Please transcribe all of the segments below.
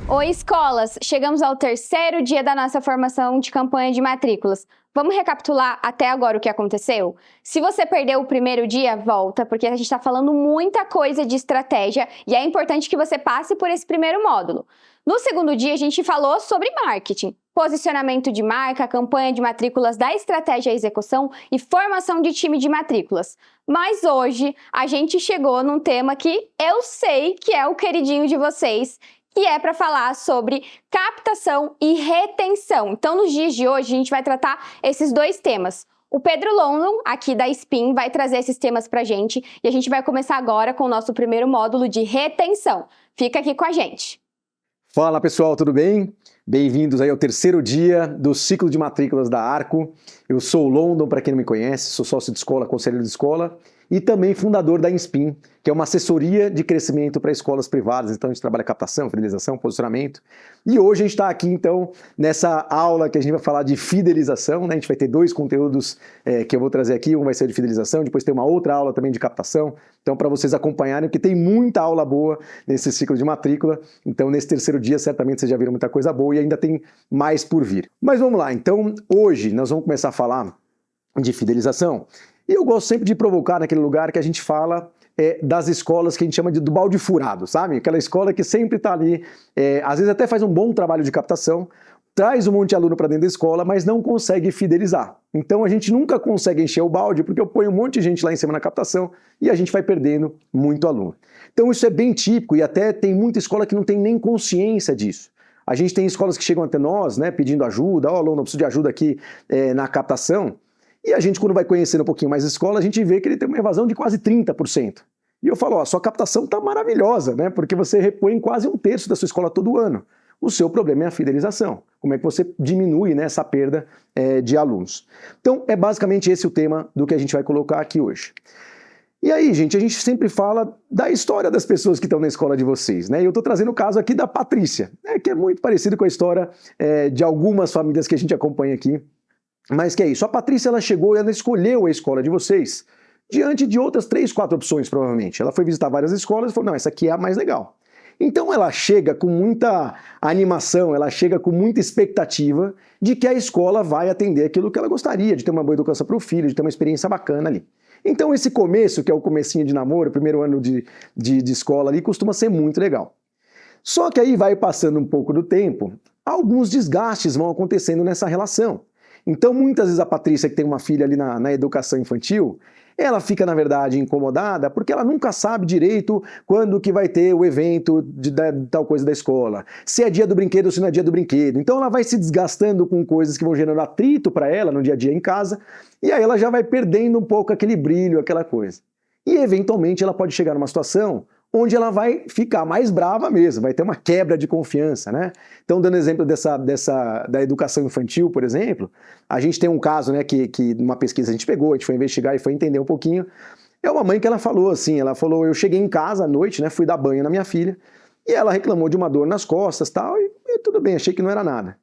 Oi, escolas! Chegamos ao terceiro dia da nossa formação de campanha de matrículas. Vamos recapitular até agora o que aconteceu? Se você perdeu o primeiro dia, volta, porque a gente está falando muita coisa de estratégia e é importante que você passe por esse primeiro módulo. No segundo dia, a gente falou sobre marketing, posicionamento de marca, campanha de matrículas da estratégia à execução e formação de time de matrículas. Mas hoje, a gente chegou num tema que eu sei que é o queridinho de vocês, que é para falar sobre captação e retenção. Então, nos dias de hoje, a gente vai tratar esses dois temas. O Pedro London, aqui da SPIN, vai trazer esses temas para a gente e a gente vai começar agora com o nosso primeiro módulo de retenção. Fica aqui com a gente. Fala pessoal, tudo bem? Bem-vindos aí ao terceiro dia do ciclo de matrículas da Arco. Eu sou o London, para quem não me conhece, sou sócio de escola, conselheiro de escola e também fundador da Inspin, que é uma assessoria de crescimento para escolas privadas. Então a gente trabalha captação, fidelização, posicionamento. E hoje a gente está aqui então nessa aula que a gente vai falar de fidelização, né? A gente vai ter dois conteúdos que eu vou trazer aqui, um vai ser de fidelização, depois tem uma outra aula também de captação. Então para vocês acompanharem, porque tem muita aula boa nesse ciclo de matrícula. Então nesse terceiro dia certamente vocês já viram muita coisa boa e ainda tem mais por vir. Mas vamos lá, então hoje nós vamos começar a falar de fidelização. E eu gosto sempre de provocar naquele lugar que a gente fala das escolas que a gente chama do balde furado, sabe? Aquela escola que sempre está ali, às vezes até faz um bom trabalho de captação, traz um monte de aluno para dentro da escola, mas não consegue fidelizar. Então a gente nunca consegue encher o balde porque eu ponho um monte de gente lá em cima na captação e a gente vai perdendo muito aluno. Então isso é bem típico e até tem muita escola que não tem nem consciência disso. A gente tem escolas que chegam até nós, né, pedindo ajuda, aluno, eu preciso de ajuda aqui na captação. E a gente, quando vai conhecendo um pouquinho mais a escola, a gente vê que ele tem uma evasão de quase 30%. E eu falo, ó, a sua captação está maravilhosa, né? Porque você repõe quase 1/3 da sua escola todo ano. O seu problema é a fidelização. Como é que você diminui, né, essa perda de alunos? Então, é basicamente esse o tema do que a gente vai colocar aqui hoje. E aí, gente, a gente sempre fala da história das pessoas que estão na escola de vocês, né? E eu estou trazendo o caso aqui da Patrícia, né, que é muito parecido com a história de algumas famílias que a gente acompanha aqui. Mas que é isso, a Patrícia ela chegou e ela escolheu a escola de vocês diante de outras 3, 4 opções provavelmente. Ela foi visitar várias escolas e falou, não, essa aqui é a mais legal. Então ela chega com muita animação, ela chega com muita expectativa de que a escola vai atender aquilo que ela gostaria, de ter uma boa educação para o filho, de ter uma experiência bacana ali. Então esse começo, que é o comecinho de namoro, o primeiro ano de escola ali, costuma ser muito legal. Só que aí vai passando um pouco do tempo, alguns desgastes vão acontecendo nessa relação. Então, muitas vezes a Patrícia, que tem uma filha ali na educação infantil, ela fica, na verdade, incomodada porque ela nunca sabe direito quando que vai ter o evento de tal coisa da escola. Se é dia do brinquedo ou se não é dia do brinquedo. Então ela vai se desgastando com coisas que vão gerando atrito para ela no dia a dia em casa, e aí ela já vai perdendo um pouco aquele brilho, aquela coisa. E, eventualmente, ela pode chegar numa situação onde ela vai ficar mais brava mesmo, vai ter uma quebra de confiança, né? Então, dando exemplo da educação infantil, por exemplo, a gente tem um caso, né, que numa pesquisa a gente pegou, a gente foi investigar e foi entender um pouquinho. É uma mãe que ela falou assim, eu cheguei em casa à noite, né, fui dar banho na minha filha, e ela reclamou de uma dor nas costas tal, e tudo bem, achei que não era nada.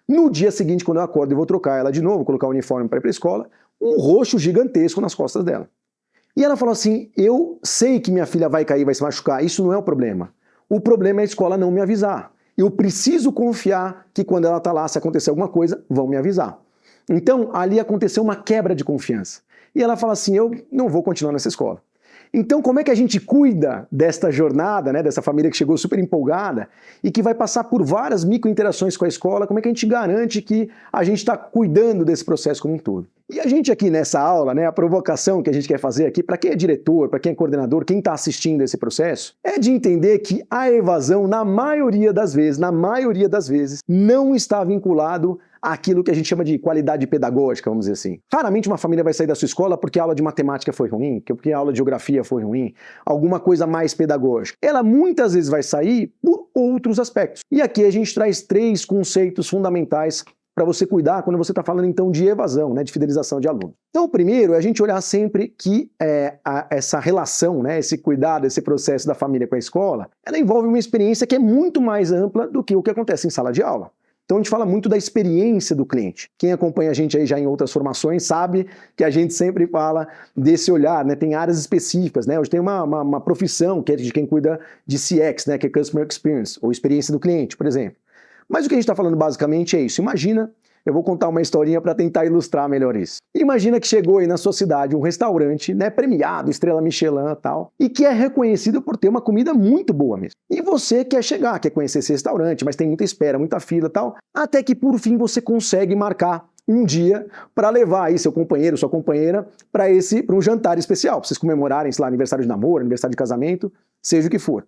No dia seguinte, quando eu acordo e vou trocar ela de novo, colocar o uniforme para ir para a escola, um roxo gigantesco nas costas dela. E ela falou assim, eu sei que minha filha vai cair, vai se machucar, isso não é o problema. O problema é a escola não me avisar. Eu preciso confiar que quando ela está lá, se acontecer alguma coisa, vão me avisar. Então, ali aconteceu uma quebra de confiança. E ela fala assim, eu não vou continuar nessa escola. Então, como é que a gente cuida desta jornada, né, dessa família que chegou super empolgada e que vai passar por várias microinterações com a escola, como é que a gente garante que a gente está cuidando desse processo como um todo? E a gente aqui nessa aula, né, a provocação que a gente quer fazer aqui, para quem é diretor, para quem é coordenador, quem está assistindo esse processo, é de entender que a evasão, na maioria das vezes, não está vinculado àquilo que a gente chama de qualidade pedagógica, vamos dizer assim. Raramente uma família vai sair da sua escola porque a aula de matemática foi ruim, porque a aula de geografia foi ruim, alguma coisa mais pedagógica. Ela muitas vezes vai sair por outros aspectos. E aqui a gente traz 3 conceitos fundamentais para você cuidar quando você está falando então de evasão, né, de fidelização de aluno. Então o primeiro é a gente olhar sempre que essa relação, né, esse cuidado, esse processo da família com a escola, ela envolve uma experiência que é muito mais ampla do que o que acontece em sala de aula. Então a gente fala muito da experiência do cliente. Quem acompanha a gente aí já em outras formações sabe que a gente sempre fala desse olhar, né? Tem áreas específicas, né? Hoje tem uma profissão que é de quem cuida de CX, né? Que é Customer Experience, ou experiência do cliente, por exemplo. Mas o que a gente está falando basicamente é isso. Imagina, eu vou contar uma historinha para tentar ilustrar melhor isso. Imagina que chegou aí na sua cidade um restaurante, né, premiado, estrela Michelin e tal, e que é reconhecido por ter uma comida muito boa mesmo. E você quer chegar, quer conhecer esse restaurante, mas tem muita espera, muita fila e tal, até que por fim você consegue marcar um dia para levar aí seu companheiro, sua companheira para um jantar especial, para vocês comemorarem, sei lá, aniversário de namoro, aniversário de casamento, seja o que for.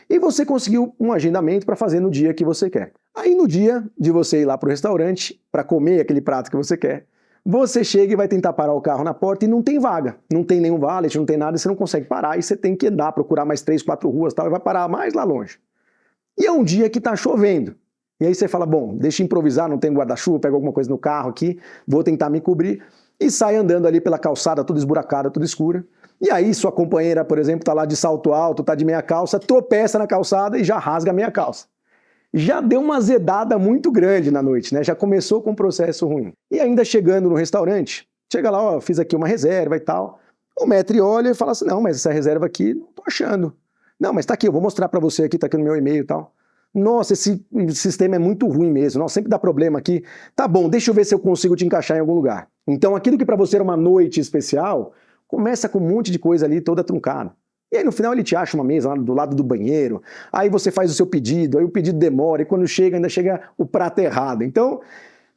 E você conseguiu um agendamento para fazer no dia que você quer. Aí no dia de você ir lá para o restaurante, para comer aquele prato que você quer, você chega e vai tentar parar o carro na porta e não tem vaga. Não tem nenhum valet, não tem nada, e você não consegue parar, e você tem que andar, procurar mais 3, 4 ruas e tal, e vai parar mais lá longe. E é um dia que está chovendo. E aí você fala, bom, deixa eu improvisar, não tem guarda-chuva, pego alguma coisa no carro aqui, vou tentar me cobrir, e sai andando ali pela calçada, toda esburacada, toda escura. E aí sua companheira, por exemplo, tá lá de salto alto, tá de meia calça, tropeça na calçada e já rasga a meia calça. Já deu uma azedada muito grande na noite, né? Já começou com um processo ruim. E ainda chegando no restaurante, chega lá, ó, fiz aqui uma reserva e tal. O maître olha e fala assim, não, mas essa reserva aqui, não tô achando. Não, mas tá aqui, eu vou mostrar pra você aqui, tá aqui no meu e-mail e tal. Nossa, esse sistema é muito ruim mesmo, nossa, sempre dá problema aqui. Tá bom, deixa eu ver se eu consigo te encaixar em algum lugar. Então aquilo que pra você era uma noite especial, começa com um monte de coisa ali toda truncada. E aí no final ele te acha uma mesa lá do lado do banheiro, aí você faz o seu pedido, aí o pedido demora, e quando chega ainda chega o prato errado. Então,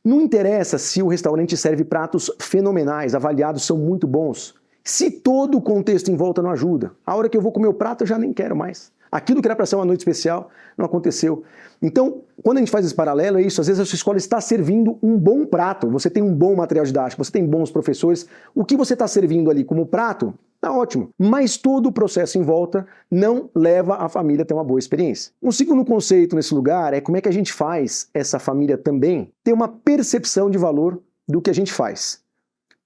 não interessa se o restaurante serve pratos fenomenais, avaliados são muito bons, se todo o contexto em volta não ajuda. A hora que eu vou comer o prato eu já nem quero mais. Aquilo que era para ser uma noite especial não aconteceu. Então, quando a gente faz esse paralelo, é isso. Às vezes a sua escola está servindo um bom prato, você tem um bom material didático, você tem bons professores. O que você está servindo ali como prato, tá ótimo. Mas todo o processo em volta não leva a família a ter uma boa experiência. Um segundo conceito nesse lugar é como é que a gente faz essa família também ter uma percepção de valor do que a gente faz.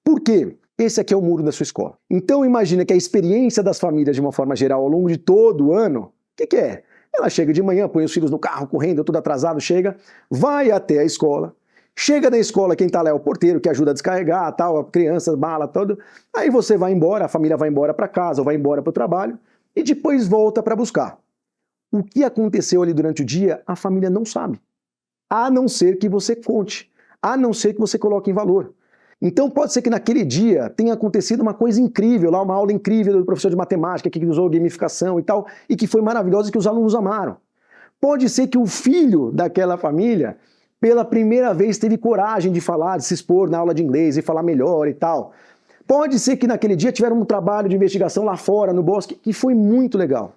Por quê? Esse aqui é o muro da sua escola. Então imagina que a experiência das famílias de uma forma geral ao longo de todo o ano, o que é? Ela chega de manhã, põe os filhos no carro, correndo, tudo atrasado, chega, vai até a escola, chega na escola, quem tá lá é o porteiro, que ajuda a descarregar, tal, a criança, bala, tudo. Aí você vai embora, a família vai embora para casa, ou vai embora para o trabalho, e depois volta para buscar. O que aconteceu ali durante o dia, a família não sabe. A não ser que você conte, a não ser que você coloque em valor. Então pode ser que naquele dia tenha acontecido uma coisa incrível, lá uma aula incrível do professor de matemática que usou gamificação e tal, e que foi maravilhosa e que os alunos amaram. Pode ser que o filho daquela família, pela primeira vez, teve coragem de falar, de se expor na aula de inglês e falar melhor e tal. Pode ser que naquele dia tiveram um trabalho de investigação lá fora, no bosque, que foi muito legal.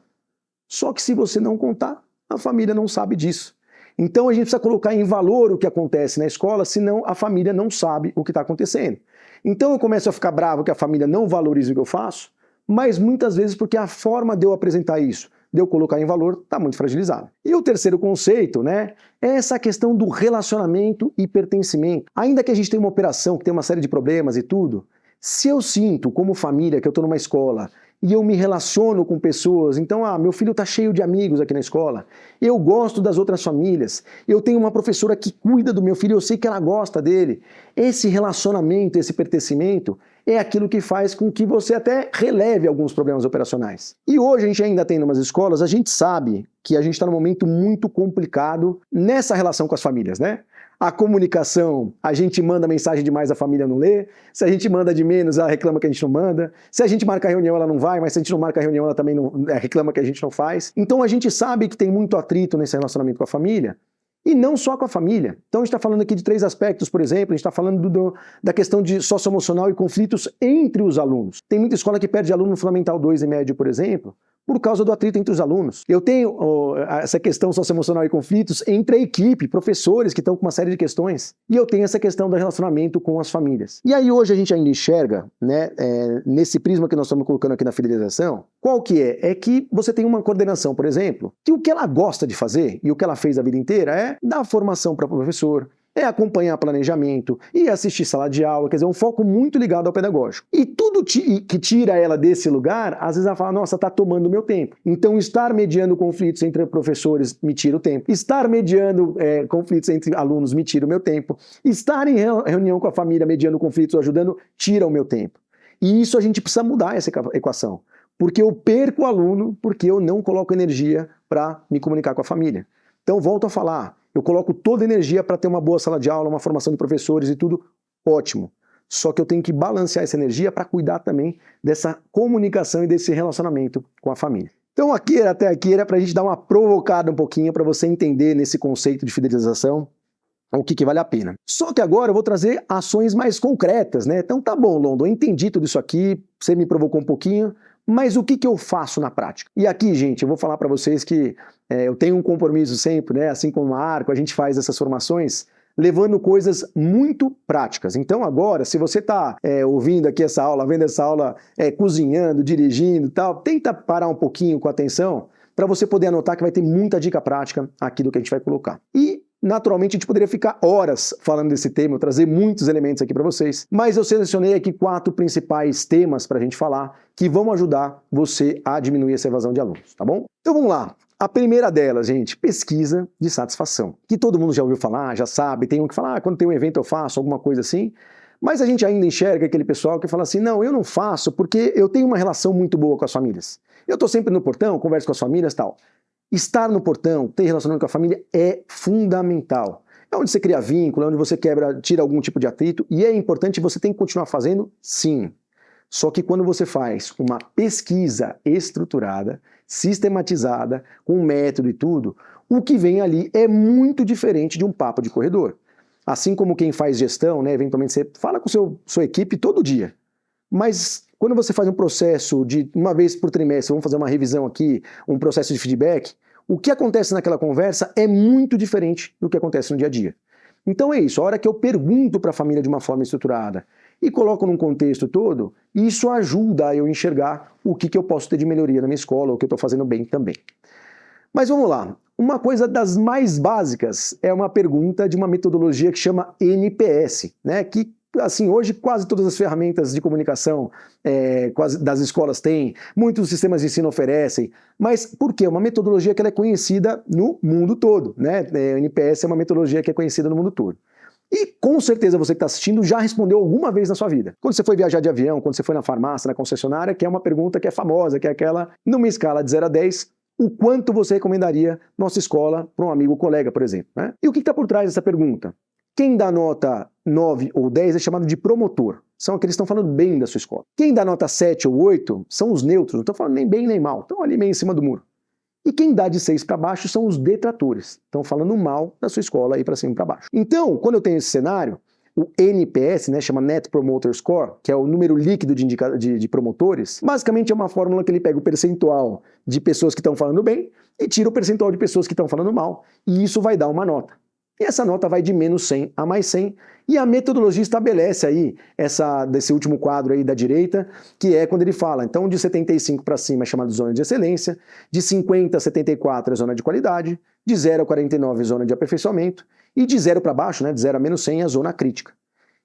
Só que se você não contar, a família não sabe disso. Então a gente precisa colocar em valor o que acontece na escola, senão a família não sabe o que está acontecendo. Então eu começo a ficar bravo que a família não valoriza o que eu faço, mas muitas vezes porque a forma de eu apresentar isso, de eu colocar em valor, está muito fragilizada. E o terceiro conceito, né, é essa questão do relacionamento e pertencimento. Ainda que a gente tenha uma operação que tem uma série de problemas e tudo, se eu sinto como família que eu estou numa escola e eu me relaciono com pessoas, então, meu filho está cheio de amigos aqui na escola, eu gosto das outras famílias, eu tenho uma professora que cuida do meu filho, eu sei que ela gosta dele. Esse relacionamento, esse pertencimento, é aquilo que faz com que você até releve alguns problemas operacionais. E hoje a gente ainda tem umas escolas, a gente sabe que a gente está num momento muito complicado nessa relação com as famílias, né? A comunicação, a gente manda mensagem demais, a família não lê. Se a gente manda de menos, ela reclama que a gente não manda. Se a gente marca a reunião, ela não vai, mas se a gente não marca a reunião, ela também não, reclama que a gente não faz. Então a gente sabe que tem muito atrito nesse relacionamento com a família, e não só com a família. Então a gente está falando aqui de 3 aspectos, por exemplo, a gente está falando da questão de socioemocional e conflitos entre os alunos. Tem muita escola que perde aluno no Fundamental 2 e médio, por exemplo, por causa do atrito entre os alunos. Eu tenho essa questão socioemocional e conflitos entre a equipe, professores que estão com uma série de questões, e eu tenho essa questão do relacionamento com as famílias. E aí hoje a gente ainda enxerga, né, nesse prisma que nós estamos colocando aqui na fidelização, qual que é? É que você tem uma coordenação, por exemplo, que o que ela gosta de fazer, e o que ela fez a vida inteira, é dar formação para o professor, é acompanhar planejamento e assistir sala de aula, quer dizer, um foco muito ligado ao pedagógico. E tudo que tira ela desse lugar, às vezes ela fala, nossa, tá tomando meu tempo. Então, estar mediando conflitos entre professores me tira o tempo. Estar mediando conflitos entre alunos me tira o meu tempo. Estar em reunião com a família mediando conflitos, ajudando, tira o meu tempo. E isso a gente precisa mudar essa equação. Porque eu perco o aluno porque eu não coloco energia para me comunicar com a família. Então, volto a falar, eu coloco toda a energia para ter uma boa sala de aula, uma formação de professores e tudo, ótimo. Só que eu tenho que balancear essa energia para cuidar também dessa comunicação e desse relacionamento com a família. Então, até aqui era para a gente dar uma provocada um pouquinho para você entender nesse conceito de fidelização o que vale a pena. Só que agora eu vou trazer ações mais concretas, né? Então tá bom, London, eu entendi tudo isso aqui, você me provocou um pouquinho, mas o que eu faço na prática? E aqui, gente, eu vou falar para vocês que eu tenho um compromisso sempre, né? Assim como a Arco, a gente faz essas formações levando coisas muito práticas. Então agora, se você está ouvindo aqui essa aula, vendo essa aula cozinhando, dirigindo e tal, tenta parar um pouquinho com atenção para você poder anotar que vai ter muita dica prática aqui do que a gente vai colocar. E naturalmente, a gente poderia ficar horas falando desse tema, eu trazer muitos elementos aqui para vocês, mas eu selecionei aqui 4 principais temas para a gente falar que vão ajudar você a diminuir essa evasão de alunos, tá bom? Então vamos lá. A primeira delas, gente, pesquisa de satisfação, que todo mundo já ouviu falar, já sabe, tem um que fala, quando tem um evento eu faço, alguma coisa assim, mas a gente ainda enxerga aquele pessoal que fala assim, não, eu não faço porque eu tenho uma relação muito boa com as famílias. Eu estou sempre no portão, converso com as famílias e tal. Estar no portão, ter relacionamento com a família é fundamental. É onde você cria vínculo, é onde você tira algum tipo de atrito, e é importante, você tem que continuar fazendo, sim. Só que quando você faz uma pesquisa estruturada, sistematizada, com método e tudo, o que vem ali é muito diferente de um papo de corredor. Assim como quem faz gestão, né, eventualmente você fala com sua equipe todo dia, mas quando você faz um processo de uma vez por trimestre, vamos fazer uma revisão aqui, um processo de feedback, o que acontece naquela conversa é muito diferente do que acontece no dia a dia. Então é isso, a hora que eu pergunto para a família de uma forma estruturada e coloco num contexto todo, isso ajuda a eu enxergar o que eu posso ter de melhoria na minha escola, o que eu estou fazendo bem também. Mas vamos lá, uma coisa das mais básicas é uma pergunta de uma metodologia que chama NPS, né, que assim, hoje quase todas as ferramentas de comunicação das escolas têm, muitos sistemas de ensino oferecem, mas por quê? Uma metodologia que ela é conhecida no mundo todo, né? A NPS é uma metodologia que é conhecida no mundo todo. E com certeza você que está assistindo já respondeu alguma vez na sua vida. Quando você foi viajar de avião, quando você foi na farmácia, na concessionária, que é uma pergunta que é famosa, que é aquela, numa escala de 0 a 10, o quanto você recomendaria nossa escola para um amigo ou colega, por exemplo, né? E o que está por trás dessa pergunta? Quem dá nota 9 ou 10 é chamado de promotor. São aqueles que estão falando bem da sua escola. Quem dá nota 7 ou 8 são os neutros, não estão falando nem bem nem mal. Estão ali meio em cima do muro. E quem dá de 6 para baixo são os detratores. Estão falando mal da sua escola aí para cima e para baixo. Então, quando eu tenho esse cenário, o NPS, né, chama Net Promoter Score, que é o número líquido de promotores, basicamente é uma fórmula que ele pega o percentual de pessoas que estão falando bem e tira o percentual de pessoas que estão falando mal. E isso vai dar uma nota. E essa nota vai de menos 100 a mais 100, e a metodologia estabelece aí, desse último quadro aí da direita, que é quando ele fala, então de 75 para cima é chamado de zona de excelência, de 50 a 74 é zona de qualidade, de 0 a 49 é zona de aperfeiçoamento, e de 0 para baixo, né, de 0 a menos 100 é a zona crítica.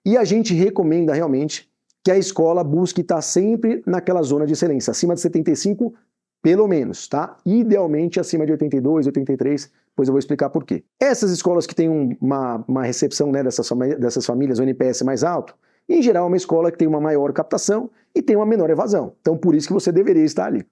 E a gente recomenda realmente que a escola busque estar sempre naquela zona de excelência, acima de 75 pelo menos, tá? Idealmente acima de 82, 83, pois eu vou explicar por quê. Essas escolas que têm uma recepção, né, dessas famílias, o NPS mais alto, em geral é uma escola que tem uma maior captação e tem uma menor evasão. Então por isso que você deveria estar ali.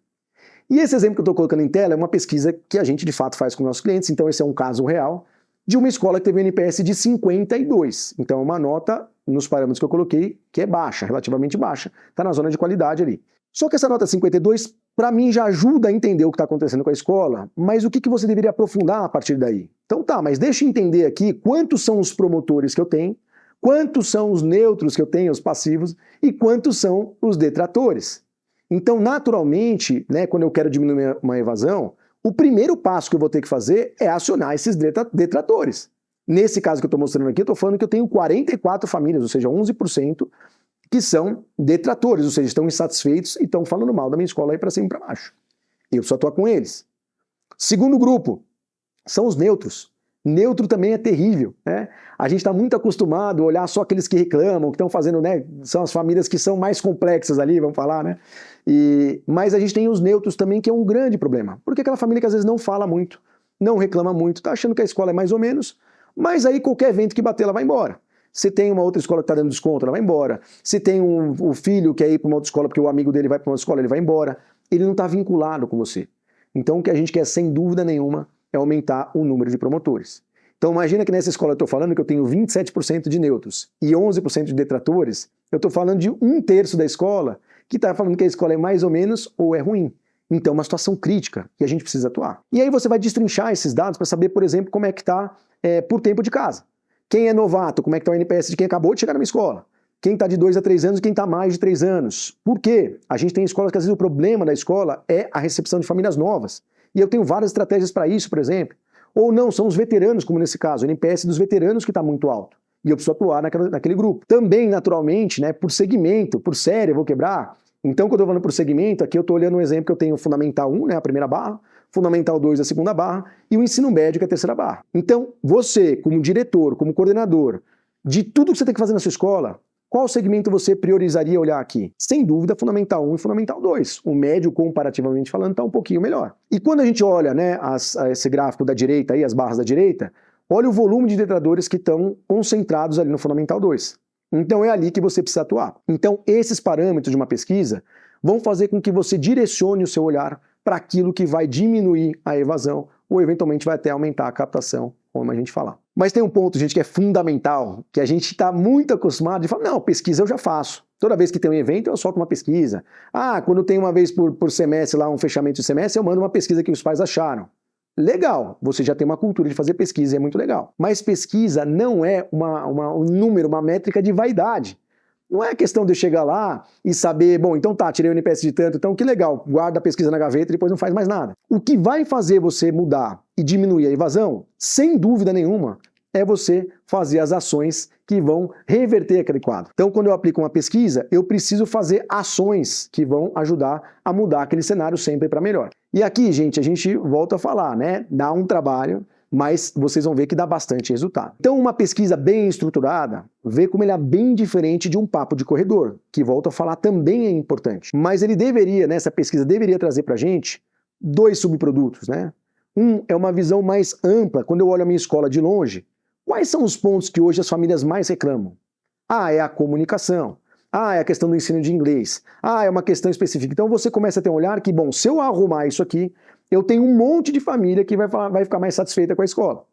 E esse exemplo que eu estou colocando em tela é uma pesquisa que a gente de fato faz com nossos clientes, então esse é um caso real de uma escola que teve um NPS de 52. Então é uma nota, nos parâmetros que eu coloquei, que é baixa, relativamente baixa, está na zona de qualidade ali. Só que essa nota 52, para mim, já ajuda a entender o que está acontecendo com a escola, mas o que você deveria aprofundar a partir daí? Então tá, mas deixa eu entender aqui quantos são os promotores que eu tenho, quantos são os neutros que eu tenho, os passivos, e quantos são os detratores. Então, naturalmente, né, quando eu quero diminuir uma evasão, o primeiro passo que eu vou ter que fazer é acionar esses detratores. Nesse caso que eu estou mostrando aqui, eu estou falando que eu tenho 44 famílias, ou seja, 11%, que são detratores, ou seja, estão insatisfeitos e estão falando mal da minha escola aí para cima e para baixo. Eu preciso atuar com eles. Segundo grupo, são os neutros. Neutro também é terrível, né? A gente está muito acostumado a olhar só aqueles que reclamam, que estão fazendo, né? São as famílias que são mais complexas ali, vamos falar, né? Mas a gente tem os neutros também, que é um grande problema. Porque aquela família que às vezes não fala muito, não reclama muito, tá achando que a escola é mais ou menos, mas aí qualquer vento que bater, ela vai embora. Se tem uma outra escola que está dando desconto, ela vai embora. Se tem o filho que quer ir para uma outra escola porque o amigo dele vai para uma escola, ele vai embora. Ele não está vinculado com você. Então o que a gente quer, sem dúvida nenhuma, é aumentar o número de promotores. Então imagina que nessa escola eu estou falando que eu tenho 27% de neutros e 11% de detratores, eu estou falando de 1/3 da escola que está falando que a escola é mais ou menos ou é ruim. Então é uma situação crítica que a gente precisa atuar. E aí você vai destrinchar esses dados para saber, por exemplo, como é que está por tempo de casa. Quem é novato, como é que está o NPS de quem acabou de chegar na minha escola. Quem está de 2 a 3 anos e quem está mais de 3 anos. Por quê? A gente tem escolas que às vezes o problema da escola é a recepção de famílias novas. E eu tenho várias estratégias para isso, por exemplo. Ou não, são os veteranos, como nesse caso, o NPS dos veteranos que está muito alto. E eu preciso atuar naquele grupo. Também, naturalmente, né, por segmento, por série, eu vou quebrar. Então, quando eu estou falando por segmento, aqui eu estou olhando um exemplo que eu tenho o Fundamental 1, né, a primeira barra, Fundamental 2, a segunda barra, e o Ensino Médio, que é a terceira barra. Então, você, como diretor, como coordenador, de tudo que você tem que fazer na sua escola, qual segmento você priorizaria olhar aqui? Sem dúvida, Fundamental 1 e Fundamental 2. O médio, comparativamente falando, está um pouquinho melhor. E quando a gente olha, né, esse gráfico da direita, aí, as barras da direita, olha o volume de detratores que estão concentrados ali no Fundamental 2. Então é ali que você precisa atuar. Então esses parâmetros de uma pesquisa vão fazer com que você direcione o seu olhar para aquilo que vai diminuir a evasão ou eventualmente vai até aumentar a captação, como a gente falar. Mas tem um ponto, gente, que é fundamental, que a gente está muito acostumado de falar, não, pesquisa eu já faço. Toda vez que tem um evento, eu solto uma pesquisa. Ah, quando tem uma vez por semestre lá um fechamento de semestre, eu mando uma pesquisa que os pais acharam. Legal, você já tem uma cultura de fazer pesquisa, é muito legal. Mas pesquisa não é um número, uma métrica de vaidade. Não é questão de eu chegar lá e saber, bom, então tá, tirei o NPS de tanto, então que legal, guarda a pesquisa na gaveta e depois não faz mais nada. O que vai fazer você mudar e diminuir a evasão, sem dúvida nenhuma, é você fazer as ações que vão reverter aquele quadro. Então, quando eu aplico uma pesquisa, eu preciso fazer ações que vão ajudar a mudar aquele cenário sempre para melhor. E aqui, gente, a gente volta a falar, né? Dá um trabalho, mas vocês vão ver que dá bastante resultado. Então, uma pesquisa bem estruturada, vê como ele é bem diferente de um papo de corredor, que volta a falar também é importante. Mas ele deveria, né, essa pesquisa deveria trazer para a gente 2 subprodutos, né? Um é uma visão mais ampla, quando eu olho a minha escola de longe, quais são os pontos que hoje as famílias mais reclamam? Ah, é a comunicação. Ah, é a questão do ensino de inglês. Ah, é uma questão específica. Então você começa a ter um olhar que, bom, se eu arrumar isso aqui, eu tenho um monte de família que vai ficar mais satisfeita com a escola.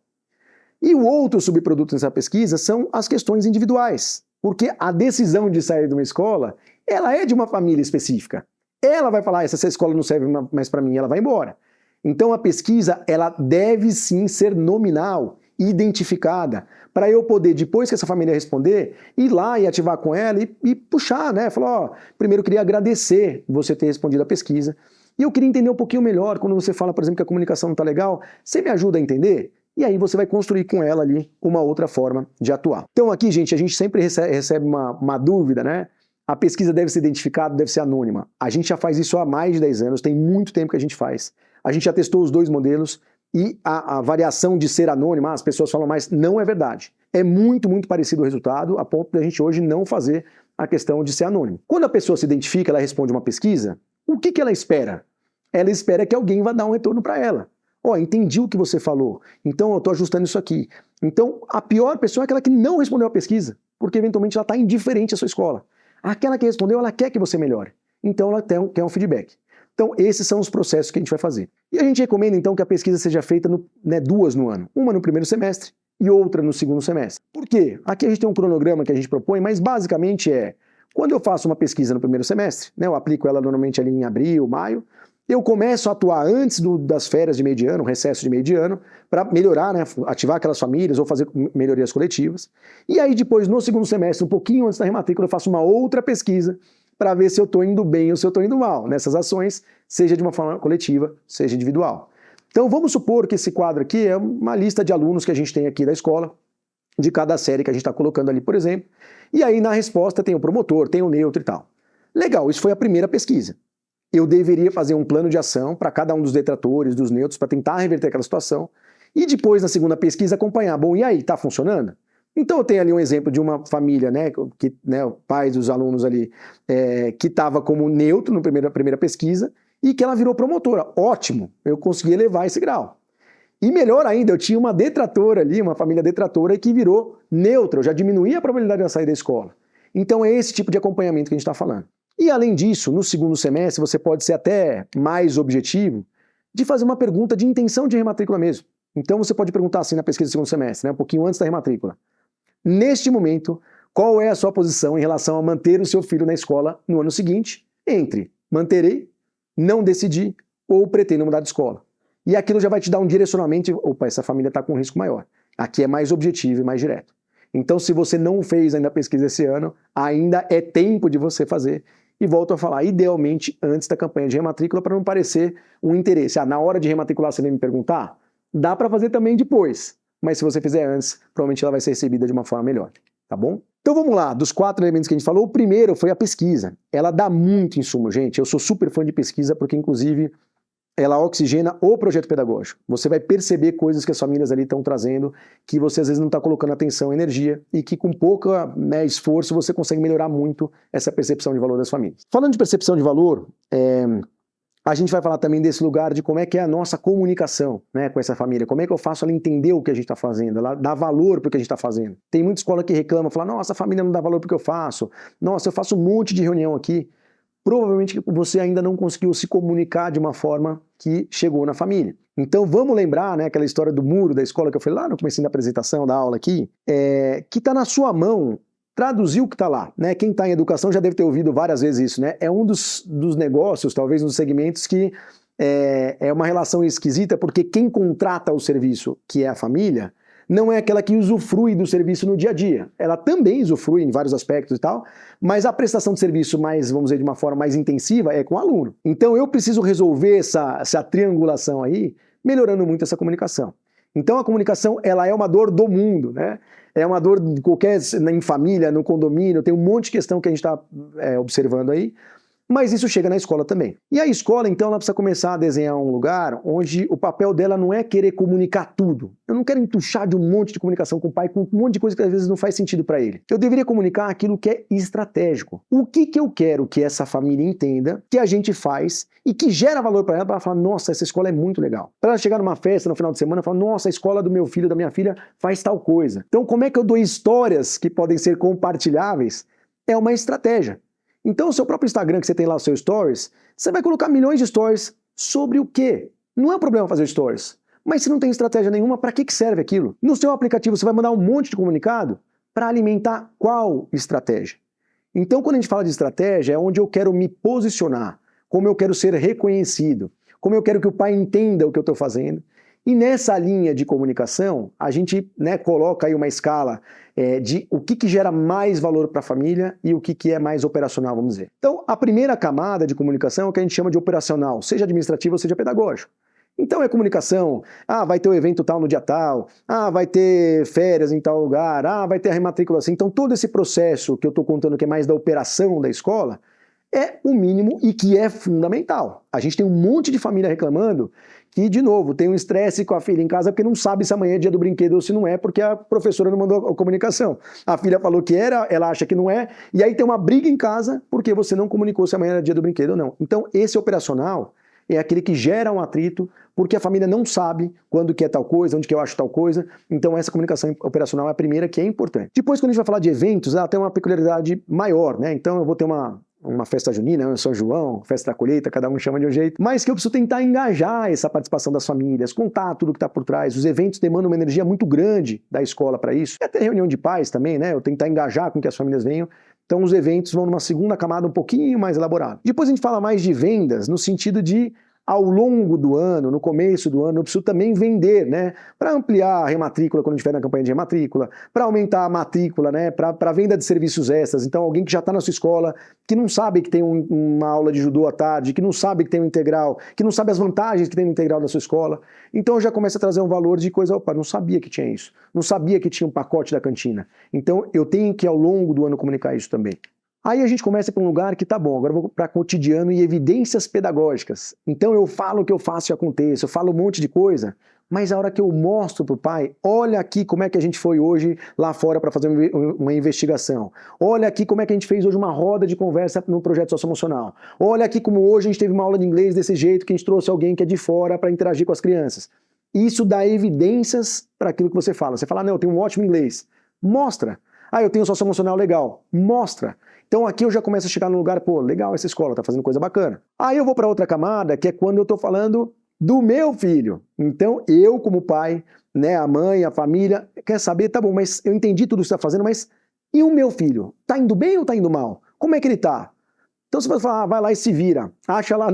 E o outro subproduto dessa pesquisa são as questões individuais. Porque a decisão de sair de uma escola, ela é de uma família específica. Ela vai falar, essa escola não serve mais para mim, ela vai embora. Então a pesquisa, ela deve sim ser nominal, identificada, para eu poder, depois que essa família responder, ir lá e ativar com ela e puxar, né? Falar, ó, primeiro eu queria agradecer você ter respondido a pesquisa, e eu queria entender um pouquinho melhor, quando você fala, por exemplo, que a comunicação não está legal, você me ajuda a entender? E aí você vai construir com ela ali uma outra forma de atuar. Então aqui, gente, a gente sempre recebe uma dúvida, né? A pesquisa deve ser identificada, deve ser anônima. A gente já faz isso há mais de 10 anos, tem muito tempo que a gente faz. A gente já testou os 2 modelos, e a variação de ser anônima, as pessoas falam mais, não é verdade. É muito, muito parecido o resultado, a ponto de a gente hoje não fazer a questão de ser anônimo. Quando a pessoa se identifica, ela responde uma pesquisa, o que ela espera? Ela espera que alguém vá dar um retorno para ela. Ó, entendi o que você falou, então eu estou ajustando isso aqui. Então, a pior pessoa é aquela que não respondeu a pesquisa, porque eventualmente ela está indiferente à sua escola. Aquela que respondeu, ela quer que você melhore. Então, ela quer um feedback. Então, esses são os processos que a gente vai fazer. E a gente recomenda, então, que a pesquisa seja feita 2 no ano. Uma no primeiro semestre e outra no segundo semestre. Por quê? Aqui a gente tem um cronograma que a gente propõe, mas basicamente quando eu faço uma pesquisa no primeiro semestre, né, eu aplico ela normalmente ali em abril, maio, eu começo a atuar antes das férias de meio de ano, recesso de meio de ano, para melhorar, né, ativar aquelas famílias ou fazer melhorias coletivas. E aí depois, no segundo semestre, um pouquinho antes da rematrícula, eu faço uma outra pesquisa para ver se eu estou indo bem ou se eu estou indo mal nessas ações, seja de uma forma coletiva, seja individual. Então vamos supor que esse quadro aqui é uma lista de alunos que a gente tem aqui da escola, de cada série que a gente está colocando ali, por exemplo, e aí na resposta tem o promotor, tem o neutro e tal. Legal, isso foi a primeira pesquisa. Eu deveria fazer um plano de ação para cada um dos detratores, dos neutros, para tentar reverter aquela situação, E depois, na segunda pesquisa, acompanhar. Bom, e aí, tá funcionando? Então eu tenho ali um exemplo de uma família, né, que, né, o pai dos alunos ali, que estava como neutro na primeira pesquisa e que ela virou promotora. Ótimo, eu consegui elevar esse grau. E melhor ainda, eu tinha uma detratora ali, uma família detratora que virou neutra, eu já diminuí a probabilidade de ela sair da escola. Então é esse tipo de acompanhamento que a gente está falando. E além disso, no segundo semestre, você pode ser até mais objetivo de fazer uma pergunta de intenção de rematrícula mesmo. Então você pode perguntar assim na pesquisa do segundo semestre, né, um pouquinho antes da rematrícula. Neste momento, qual é a sua posição em relação a manter o seu filho na escola no ano seguinte, entre manterei, não decidi ou pretendo mudar de escola? E aquilo já vai te dar um direcionamento, opa, essa família está com um risco maior. Aqui é mais objetivo e mais direto. Então, se você não fez ainda a pesquisa esse ano, ainda é tempo de você fazer. E volto a falar, idealmente antes da campanha de rematrícula, para não parecer um interesse. Na hora de rematricular você vem me perguntar? Dá para fazer também depois. Mas se você fizer antes, provavelmente ela vai ser recebida de uma forma melhor, tá bom? Então vamos lá, dos 4 elementos que a gente falou, o primeiro foi a pesquisa. Ela dá muito insumo, gente. Eu sou super fã de pesquisa porque, inclusive, ela oxigena o projeto pedagógico. Você vai perceber coisas que as famílias ali estão trazendo, que você às vezes não está colocando atenção, energia, e que com pouco, né, esforço você consegue melhorar muito essa percepção de valor das famílias. Falando de percepção de valor, a gente vai falar também desse lugar de como é que é a nossa comunicação, né, com essa família, como é que eu faço ela entender o que a gente está fazendo, ela dá valor para o que a gente está fazendo. Tem muita escola que reclama, fala, nossa, a família não dá valor para o que eu faço, nossa, eu faço um monte de reunião aqui. Provavelmente você ainda não conseguiu se comunicar de uma forma que chegou na família. Então vamos lembrar, né, aquela história do muro da escola que eu falei lá no começo da apresentação, da aula aqui, que está na sua mão traduzir o que está lá, né? Quem está em educação já deve ter ouvido várias vezes isso, né? É um dos negócios, talvez um dos segmentos que é uma relação esquisita, porque quem contrata o serviço, que é a família, não é aquela que usufrui do serviço no dia a dia. Ela também usufrui em vários aspectos e tal, mas a prestação de serviço mais, vamos dizer, de uma forma mais intensiva é com o aluno. Então eu preciso resolver essa triangulação aí, melhorando muito essa comunicação. Então a comunicação, ela é uma dor do mundo, né? É uma dor de qualquer, em família, no condomínio, tem um monte de questão que a gente está observando aí, mas isso chega na escola também. E a escola, então, ela precisa começar a desenhar um lugar onde o papel dela não é querer comunicar tudo. Eu não quero entuchar de um monte de comunicação com o pai, com um monte de coisa que às vezes não faz sentido para ele. Eu deveria comunicar aquilo que é estratégico. O que eu quero que essa família entenda, que a gente faz e que gera valor para ela, para ela falar, nossa, essa escola é muito legal. Para ela chegar numa festa no final de semana e falar, nossa, a escola do meu filho, da minha filha faz tal coisa. Então, como é que eu dou histórias que podem ser compartilháveis? É uma estratégia. Então, o seu próprio Instagram, que você tem lá os seus stories, você vai colocar milhões de stories sobre o quê? Não é um problema fazer stories. Mas se não tem estratégia nenhuma, para que serve aquilo? No seu aplicativo, você vai mandar um monte de comunicado para alimentar qual estratégia? Então, quando a gente fala de estratégia, é onde eu quero me posicionar, como eu quero ser reconhecido, como eu quero que o pai entenda o que eu estou fazendo. E nessa linha de comunicação, a gente, né, coloca aí uma escala de o que gera mais valor para a família e o que é mais operacional, vamos dizer. Então, a primeira camada de comunicação é o que a gente chama de operacional, seja administrativo ou seja pedagógico. Então é comunicação, vai ter o evento tal no dia tal, vai ter férias em tal lugar, vai ter a rematrícula assim. Então todo esse processo que eu estou contando que é mais da operação da escola, é o mínimo e que é fundamental. A gente tem um monte de família reclamando que, de novo, tem um estresse com a filha em casa porque não sabe se amanhã é dia do brinquedo ou se não é, porque a professora não mandou a comunicação. A filha falou que era, ela acha que não é, e aí tem uma briga em casa porque você não comunicou se amanhã era dia do brinquedo ou não. Então, esse operacional é aquele que gera um atrito porque a família não sabe quando que é tal coisa, onde que eu acho tal coisa. Então, essa comunicação operacional é a primeira que é importante. Depois, quando a gente vai falar de eventos, ela tem uma peculiaridade maior, né? Então, eu vou ter uma festa junina, um São João, festa da colheita, cada um chama de um jeito, mas que eu preciso tentar engajar essa participação das famílias, contar tudo que está por trás. Os eventos demandam uma energia muito grande da escola para isso. E até reunião de pais também, né? Eu tentar engajar com que as famílias venham. Então os eventos vão numa segunda camada um pouquinho mais elaborada. Depois a gente fala mais de vendas, no sentido de ao longo do ano, no começo do ano, eu preciso também vender, né? Para ampliar a rematrícula quando a gente estiver na campanha de rematrícula, para aumentar a matrícula, né? Para venda de serviços extras. Então, alguém que já está na sua escola, que não sabe que tem uma aula de judô à tarde, que não sabe que tem um integral, que não sabe as vantagens que tem no integral da sua escola. Então, eu já começo a trazer um valor de coisa, opa, não sabia que tinha isso. Não sabia que tinha um pacote da cantina. Então, eu tenho que, ao longo do ano, comunicar isso também. Aí a gente começa para um lugar que tá bom, agora eu vou para cotidiano e evidências pedagógicas. Então eu falo o que eu faço e aconteço, eu falo um monte de coisa. Mas a hora que eu mostro para o pai, olha aqui como é que a gente foi hoje lá fora para fazer uma investigação. Olha aqui como é que a gente fez hoje uma roda de conversa no projeto socioemocional. Olha aqui como hoje a gente teve uma aula de inglês desse jeito, que a gente trouxe alguém que é de fora para interagir com as crianças. Isso dá evidências para aquilo que você fala. Você fala, não, eu tenho um ótimo inglês. Mostra. Ah, eu tenho um socioemocional legal. Mostra. Então aqui eu já começo a chegar no lugar, pô, legal essa escola, tá fazendo coisa bacana. Aí eu vou para outra camada, que é quando eu tô falando do meu filho. Então eu, como pai, né, a mãe, a família, quer saber, tá bom, mas eu entendi tudo que você tá fazendo, mas e o meu filho? Tá indo bem ou tá indo mal? Como é que ele tá? Então você vai falar, vai lá e se vira, acha lá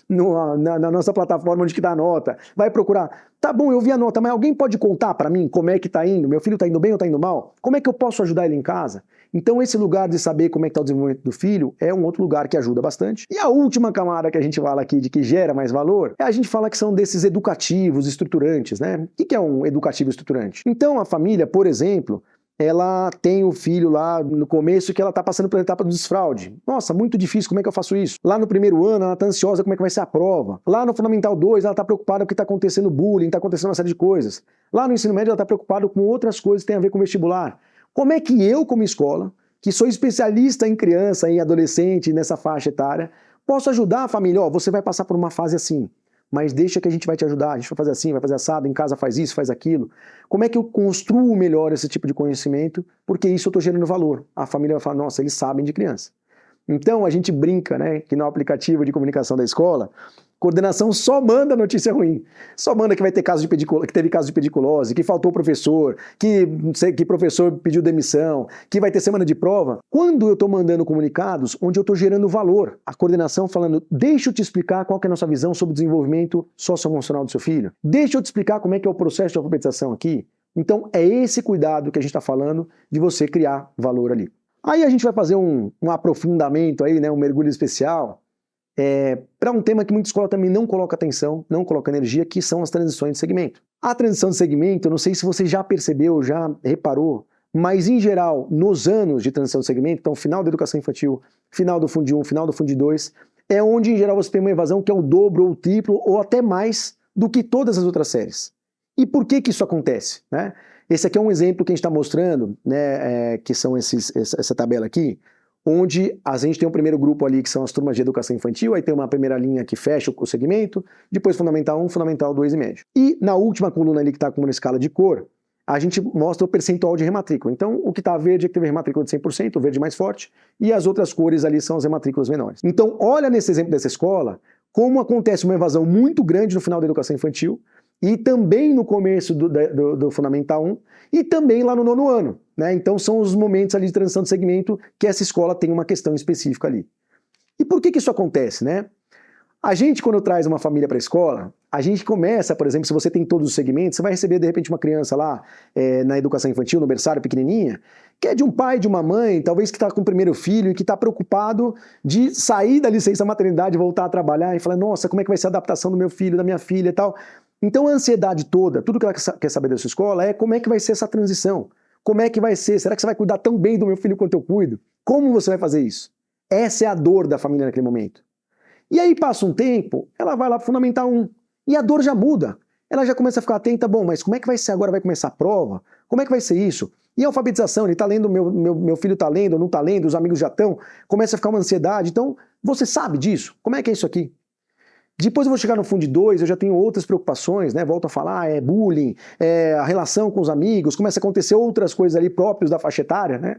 na nossa plataforma onde que dá a nota, vai procurar. Tá bom, eu vi a nota, mas alguém pode contar para mim como é que tá indo? Meu filho tá indo bem ou tá indo mal? Como é que eu posso ajudar ele em casa? Então esse lugar de saber como é que tá o desenvolvimento do filho é um outro lugar que ajuda bastante. E a última camada que a gente fala aqui de que gera mais valor, a gente fala que são desses educativos estruturantes, né? O que é um educativo estruturante? Então a família, por exemplo, ela tem o filho lá no começo que ela está passando pela etapa do desfraude. Nossa, muito difícil, como é que eu faço isso? Lá no primeiro ano, ela está ansiosa como é que vai ser a prova. Lá no Fundamental 2, ela está preocupada porque está acontecendo bullying, está acontecendo uma série de coisas. Lá no ensino médio, ela está preocupada com outras coisas que têm a ver com o vestibular. Como é que eu, como escola, que sou especialista em criança, em adolescente, nessa faixa etária, posso ajudar a família? Ó, você vai passar por uma fase assim, mas deixa que a gente vai te ajudar, a gente vai fazer assim, vai fazer assado, em casa faz isso, faz aquilo. Como é que eu construo melhor esse tipo de conhecimento? Porque isso eu estou gerando valor. A família vai falar, nossa, eles sabem de criança. Então a gente brinca, né, que no aplicativo de comunicação da escola, coordenação só manda notícia ruim. Só manda que vai ter que teve caso de pediculose, que faltou professor, que professor pediu demissão, que vai ter semana de prova. Quando eu estou mandando comunicados onde eu estou gerando valor, a coordenação falando, deixa eu te explicar qual que é a nossa visão sobre o desenvolvimento socioemocional do seu filho. Deixa eu te explicar como é que é o processo de alfabetização aqui. Então é esse cuidado que a gente está falando de você criar valor ali. Aí a gente vai fazer um aprofundamento aí, né, um mergulho especial, para um tema que muita escola também não coloca atenção, não coloca energia, que são as transições de segmento. A transição de segmento, eu não sei se você já percebeu, já reparou, mas em geral, nos anos de transição de segmento, então final da educação infantil, final do Fundo 1, final do Fundo 2, é onde em geral você tem uma evasão que é o dobro ou o triplo ou até mais do que todas as outras séries. E por que isso acontece, né? Esse aqui é um exemplo que a gente está mostrando, né, que são essa tabela aqui, onde a gente tem um primeiro grupo ali que são as turmas de educação infantil, aí tem uma primeira linha que fecha o segmento, depois Fundamental 1, Fundamental 2 e médio. E na última coluna ali que está com uma escala de cor, a gente mostra o percentual de rematrícula. Então o que está verde é que teve rematrícula de 100%, o verde mais forte, e as outras cores ali são as rematrículas menores. Então olha nesse exemplo dessa escola, como acontece uma evasão muito grande no final da educação infantil, e também no começo do Fundamental 1, e também lá no nono ano, né? Então são os momentos ali de transição de segmento que essa escola tem uma questão específica ali. E por que isso acontece, né? A gente, quando traz uma família para a escola, a gente começa, por exemplo, se você tem todos os segmentos, você vai receber de repente uma criança lá na educação infantil, no berçário, pequenininha, que é de um pai, de uma mãe, talvez que está com o primeiro filho e que está preocupado de sair da licença maternidade, voltar a trabalhar e falar, nossa, como é que vai ser a adaptação do meu filho, da minha filha e tal. Então a ansiedade toda, tudo que ela quer saber da sua escola é como é que vai ser essa transição. Como é que vai ser? Será que você vai cuidar tão bem do meu filho quanto eu cuido? Como você vai fazer isso? Essa é a dor da família naquele momento. E aí passa um tempo, ela vai lá para o Fundamental 1 e a dor já muda. Ela já começa a ficar atenta, bom, mas como é que vai ser agora? Vai começar a prova? Como é que vai ser isso? E a alfabetização, ele está lendo, meu filho está lendo, não está lendo, os amigos já estão, começa a ficar uma ansiedade. Então, você sabe disso? Como é que é isso aqui? Depois eu vou chegar no Fundo 2, eu já tenho outras preocupações, né? Volto a falar, bullying, a relação com os amigos, começa a acontecer outras coisas ali próprias da faixa etária, né?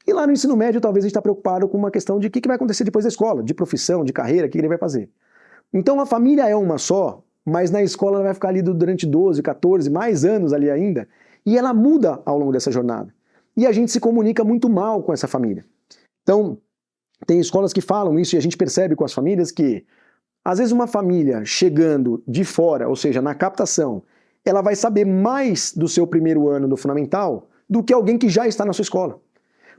E lá no ensino médio, talvez a gente está preocupado com uma questão de o que vai acontecer depois da escola, de profissão, de carreira, o que ele vai fazer. Então a família é uma só, mas na escola ela vai ficar ali durante 12, 14, mais anos ali ainda, e ela muda ao longo dessa jornada. E a gente se comunica muito mal com essa família. Então, tem escolas que falam isso e a gente percebe com as famílias que às vezes uma família chegando de fora, ou seja, na captação, ela vai saber mais do seu primeiro ano do fundamental do que alguém que já está na sua escola.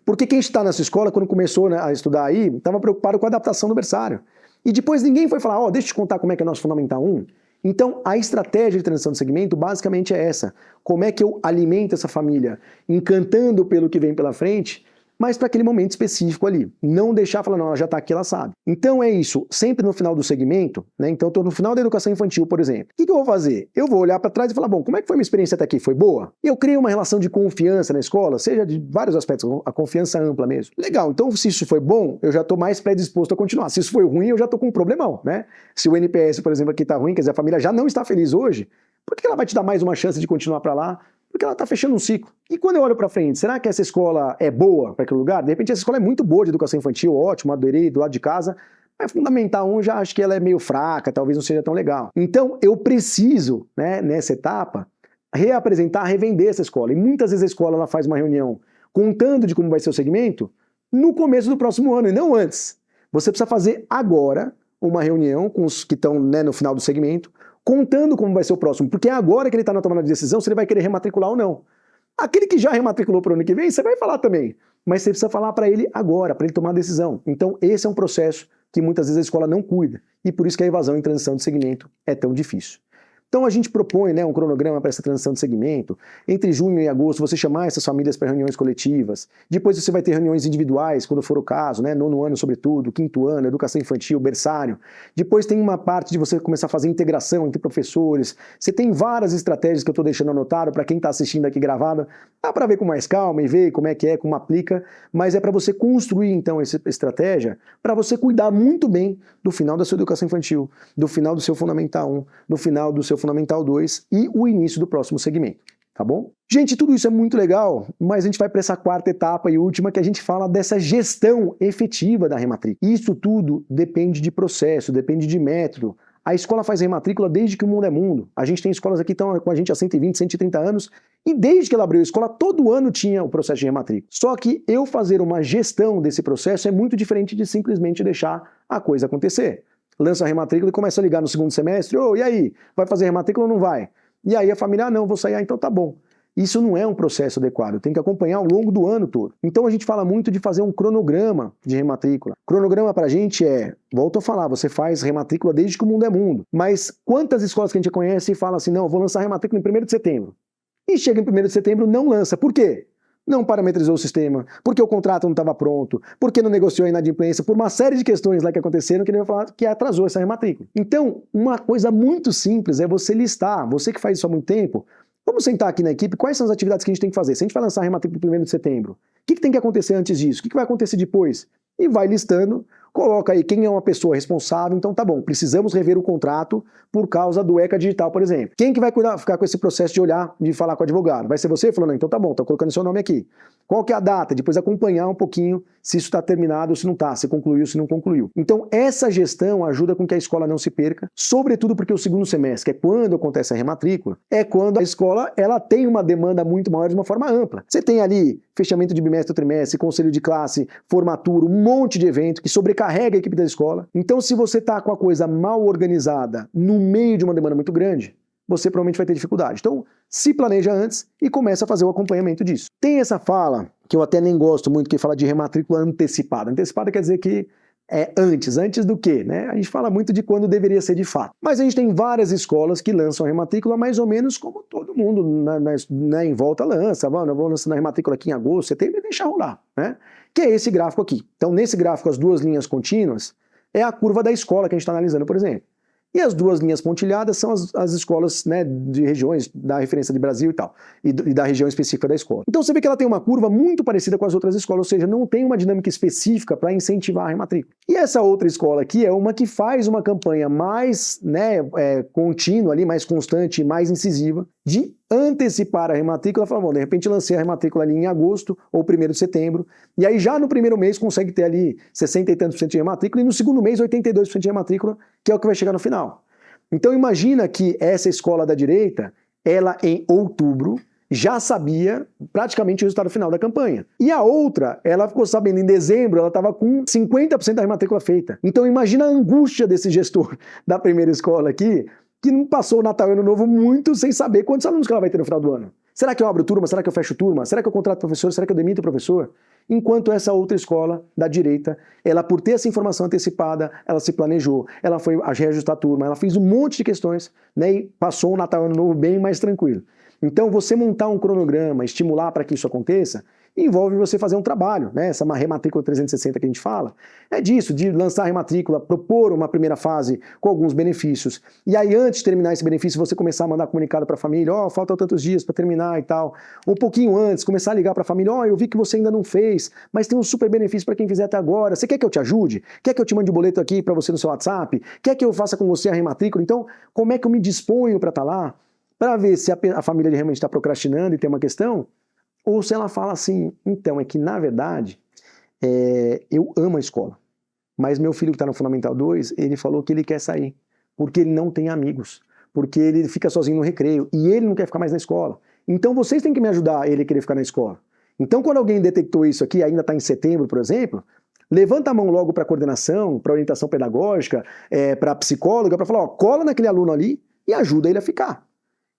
Porque quem está na sua escola, quando começou, né, a estudar aí, estava preocupado com a adaptação do berçário. E depois ninguém foi falar, deixa eu te contar como é que é nosso Fundamental 1. Então, a estratégia de transição de segmento basicamente é essa. Como é que eu alimento essa família, encantando pelo que vem pela frente, mas para aquele momento específico ali. Não deixar falar, não, ela já está aqui, ela sabe. Então é isso, sempre no final do segmento, né? Então eu estou no final da educação infantil, por exemplo. O que eu vou fazer? Eu vou olhar para trás e falar, bom, como é que foi a minha experiência até aqui? Foi boa? E eu criei uma relação de confiança na escola, seja de vários aspectos, a confiança ampla mesmo. Legal, então se isso foi bom, eu já estou mais predisposto a continuar. Se isso foi ruim, eu já estou com um problemão, né? Se o NPS, por exemplo, aqui está ruim, quer dizer, a família já não está feliz hoje, por que ela vai te dar mais uma chance de continuar para lá? Porque ela está fechando um ciclo. E quando eu olho para frente, será que essa escola é boa para aquele lugar? De repente essa escola é muito boa de educação infantil, ótimo, adorei, do lado de casa, mas Fundamental 1 já acho que ela é meio fraca, talvez não seja tão legal. Então eu preciso, né, nessa etapa, reapresentar, revender essa escola. E muitas vezes a escola ela faz uma reunião contando de como vai ser o segmento no começo do próximo ano e não antes. Você precisa fazer agora uma reunião com os que estão, né, no final do segmento, contando como vai ser o próximo, porque é agora que ele está na tomada de decisão se ele vai querer rematricular ou não. Aquele que já rematriculou para o ano que vem, você vai falar também, mas você precisa falar para ele agora, para ele tomar a decisão. Então esse é um processo que muitas vezes a escola não cuida, e por isso que a evasão em transição de segmento é tão difícil. Então a gente propõe, né, um cronograma para essa transição de segmento. Entre junho e agosto você chamar essas famílias para reuniões coletivas. Depois você vai ter reuniões individuais, quando for o caso, né, nono ano sobretudo, quinto ano, educação infantil, berçário. Depois tem uma parte de você começar a fazer integração entre professores. Você tem várias estratégias que eu estou deixando anotado para quem está assistindo aqui gravado. Dá para ver com mais calma e ver como é, como aplica, mas é para você construir então essa estratégia, para você cuidar muito bem do final da sua educação infantil, do final do seu Fundamental 1, do final do seu Fundamental 2 e o início do próximo segmento, tá bom? Gente, tudo isso é muito legal, mas a gente vai para essa quarta etapa e última que a gente fala dessa gestão efetiva da rematrícula. Isso tudo depende de processo, depende de método. A escola faz rematrícula desde que o mundo é mundo. A gente tem escolas aqui que estão com a gente há 120, 130 anos e desde que ela abriu a escola, todo ano tinha o processo de rematrícula. Só que eu fazer uma gestão desse processo é muito diferente de simplesmente deixar a coisa acontecer. Lança a rematrícula e começa a ligar no segundo semestre, e aí, vai fazer rematrícula ou não vai? E aí a família, não, vou sair, então tá bom. Isso não é um processo adequado, tem que acompanhar ao longo do ano todo. Então a gente fala muito de fazer um cronograma de rematrícula. Cronograma pra gente volto a falar, você faz rematrícula desde que o mundo é mundo. Mas quantas escolas que a gente conhece e fala assim, não, eu vou lançar rematrícula em 1º de setembro. E chega em 1º de setembro, não lança. Por quê? Não parametrizou o sistema, porque o contrato não estava pronto, porque não negociou a inadimplência, por uma série de questões lá que aconteceram que ele vai falar que atrasou essa rematrícula. Então, uma coisa muito simples é você listar, você que faz isso há muito tempo, vamos sentar aqui na equipe, quais são as atividades que a gente tem que fazer? Se a gente vai lançar a rematrícula no 1º de setembro, o que tem que acontecer antes disso? O que vai acontecer depois? E vai listando, coloca aí quem é uma pessoa responsável, então tá bom, precisamos rever o contrato por causa do ECA digital, por exemplo. Quem que vai ficar com esse processo de olhar, de falar com o advogado? Vai ser você? Falando, então tá bom, tô colocando seu nome aqui. Qual que é a data? Depois acompanhar um pouquinho se isso está terminado ou se não está, se concluiu, se não concluiu. Então essa gestão ajuda com que a escola não se perca, sobretudo porque o segundo semestre, que é quando acontece a rematrícula, é quando a escola ela tem uma demanda muito maior de uma forma ampla. Você tem ali fechamento de bimestre ou trimestre, conselho de classe, formatura, um monte de evento que sobrecarrega a equipe da escola. Então se você está com a coisa mal organizada no meio de uma demanda muito grande, você provavelmente vai ter dificuldade. Então, se planeja antes e começa a fazer o acompanhamento disso. Tem essa fala, que eu até nem gosto muito, que fala de rematrícula antecipada. Antecipada quer dizer que é antes do quê? Né? A gente fala muito de quando deveria ser de fato. Mas a gente tem várias escolas que lançam a rematrícula mais ou menos como todo mundo em volta lança. Eu vou lançando a rematrícula aqui em agosto, setembro e deixar rolar. Né? Que é esse gráfico aqui. Então, nesse gráfico, as duas linhas contínuas é a curva da escola que a gente está analisando, por exemplo. E as duas linhas pontilhadas são as escolas, né, de regiões, da referência de Brasil e tal, e da região específica da escola. Então você vê que ela tem uma curva muito parecida com as outras escolas, ou seja, não tem uma dinâmica específica para incentivar a rematrícula. E essa outra escola aqui é uma que faz uma campanha mais, né, contínua ali, mais constante, mais incisiva, de antecipar a rematrícula, fala, bom, de repente lancei a rematrícula ali em agosto ou 1º de setembro, e aí já no primeiro mês consegue ter ali 60 e tantos por cento de rematrícula, e no segundo mês 82% de rematrícula, que é o que vai chegar no final. Então imagina que essa escola da direita, ela em outubro, já sabia praticamente o resultado final da campanha. E a outra, ela ficou sabendo em dezembro, ela estava com 50% da rematrícula feita. Então imagina a angústia desse gestor da primeira escola aqui, que não passou o Natal e Ano Novo muito sem saber quantos alunos que ela vai ter no final do ano. Será que eu abro turma? Será que eu fecho turma? Será que eu contrato professor? Será que eu demito o professor? Enquanto essa outra escola da direita, ela por ter essa informação antecipada, ela se planejou, ela foi reajustar a turma, ela fez um monte de questões, né, e passou o Natal e Ano Novo bem mais tranquilo. Então você montar um cronograma, estimular para que isso aconteça, envolve você fazer um trabalho, né? Essa rematrícula 360 que a gente fala, é disso, de lançar a rematrícula, propor uma primeira fase com alguns benefícios, e aí antes de terminar esse benefício, você começar a mandar comunicado para a família, ó, faltam tantos dias para terminar e tal, um pouquinho antes, começar a ligar para a família, ó, eu vi que você ainda não fez, mas tem um super benefício para quem fizer até agora, você quer que eu te ajude? Quer que eu te mande um boleto aqui para você no seu WhatsApp? Quer que eu faça com você a rematrícula? Então, como é que eu me disponho para estar lá? Para ver se a família realmente está procrastinando e tem uma questão, ou se ela fala assim, então, é que na verdade, eu amo a escola, mas meu filho que está no Fundamental 2, ele falou que ele quer sair, porque ele não tem amigos, porque ele fica sozinho no recreio, e ele não quer ficar mais na escola. Então vocês têm que me ajudar ele a querer ficar na escola. Então quando alguém detectou isso aqui, ainda está em setembro, por exemplo, levanta a mão logo para a coordenação, para orientação pedagógica, para a psicóloga, para falar, ó, cola naquele aluno ali e ajuda ele a ficar.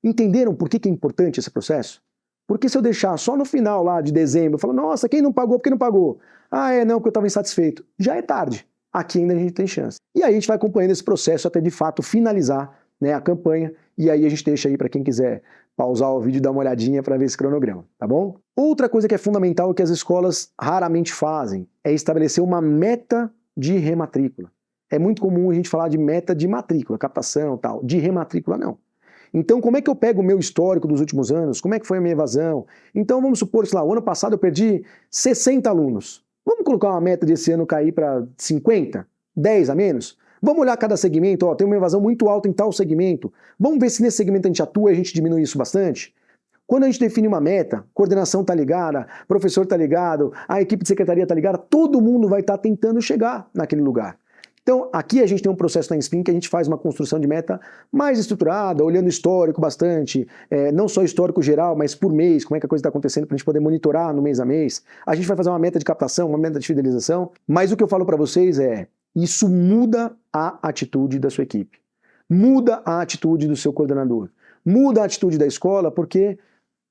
Entenderam por que é importante esse processo? Porque se eu deixar só no final lá de dezembro, eu falo, nossa, quem não pagou, por que não pagou? Ah, não, porque eu estava insatisfeito. Já é tarde. Aqui ainda a gente tem chance. E aí a gente vai acompanhando esse processo até de fato finalizar, né, a campanha, e aí a gente deixa aí para quem quiser pausar o vídeo e dar uma olhadinha para ver esse cronograma, tá bom? Outra coisa que é fundamental que as escolas raramente fazem é estabelecer uma meta de rematrícula. É muito comum a gente falar de meta de matrícula, captação e tal, de rematrícula não. Então, como é que eu pego o meu histórico dos últimos anos? Como é que foi a minha evasão? Então, vamos supor que lá, o ano passado eu perdi 60 alunos. Vamos colocar uma meta de esse ano cair para 50? 10 a menos? Vamos olhar cada segmento, ó, tem uma evasão muito alta em tal segmento. Vamos ver se nesse segmento a gente atua e a gente diminui isso bastante? Quando a gente define uma meta, coordenação está ligada, professor está ligado, a equipe de secretaria está ligada, todo mundo vai estar tentando chegar naquele lugar. Então, aqui a gente tem um processo na Inspin que a gente faz uma construção de meta mais estruturada, olhando histórico bastante, não só histórico geral, mas por mês, como é que a coisa está acontecendo para a gente poder monitorar no mês a mês. A gente vai fazer uma meta de captação, uma meta de fidelização, mas o que eu falo para vocês é, isso muda a atitude da sua equipe, muda a atitude do seu coordenador, muda a atitude da escola, porque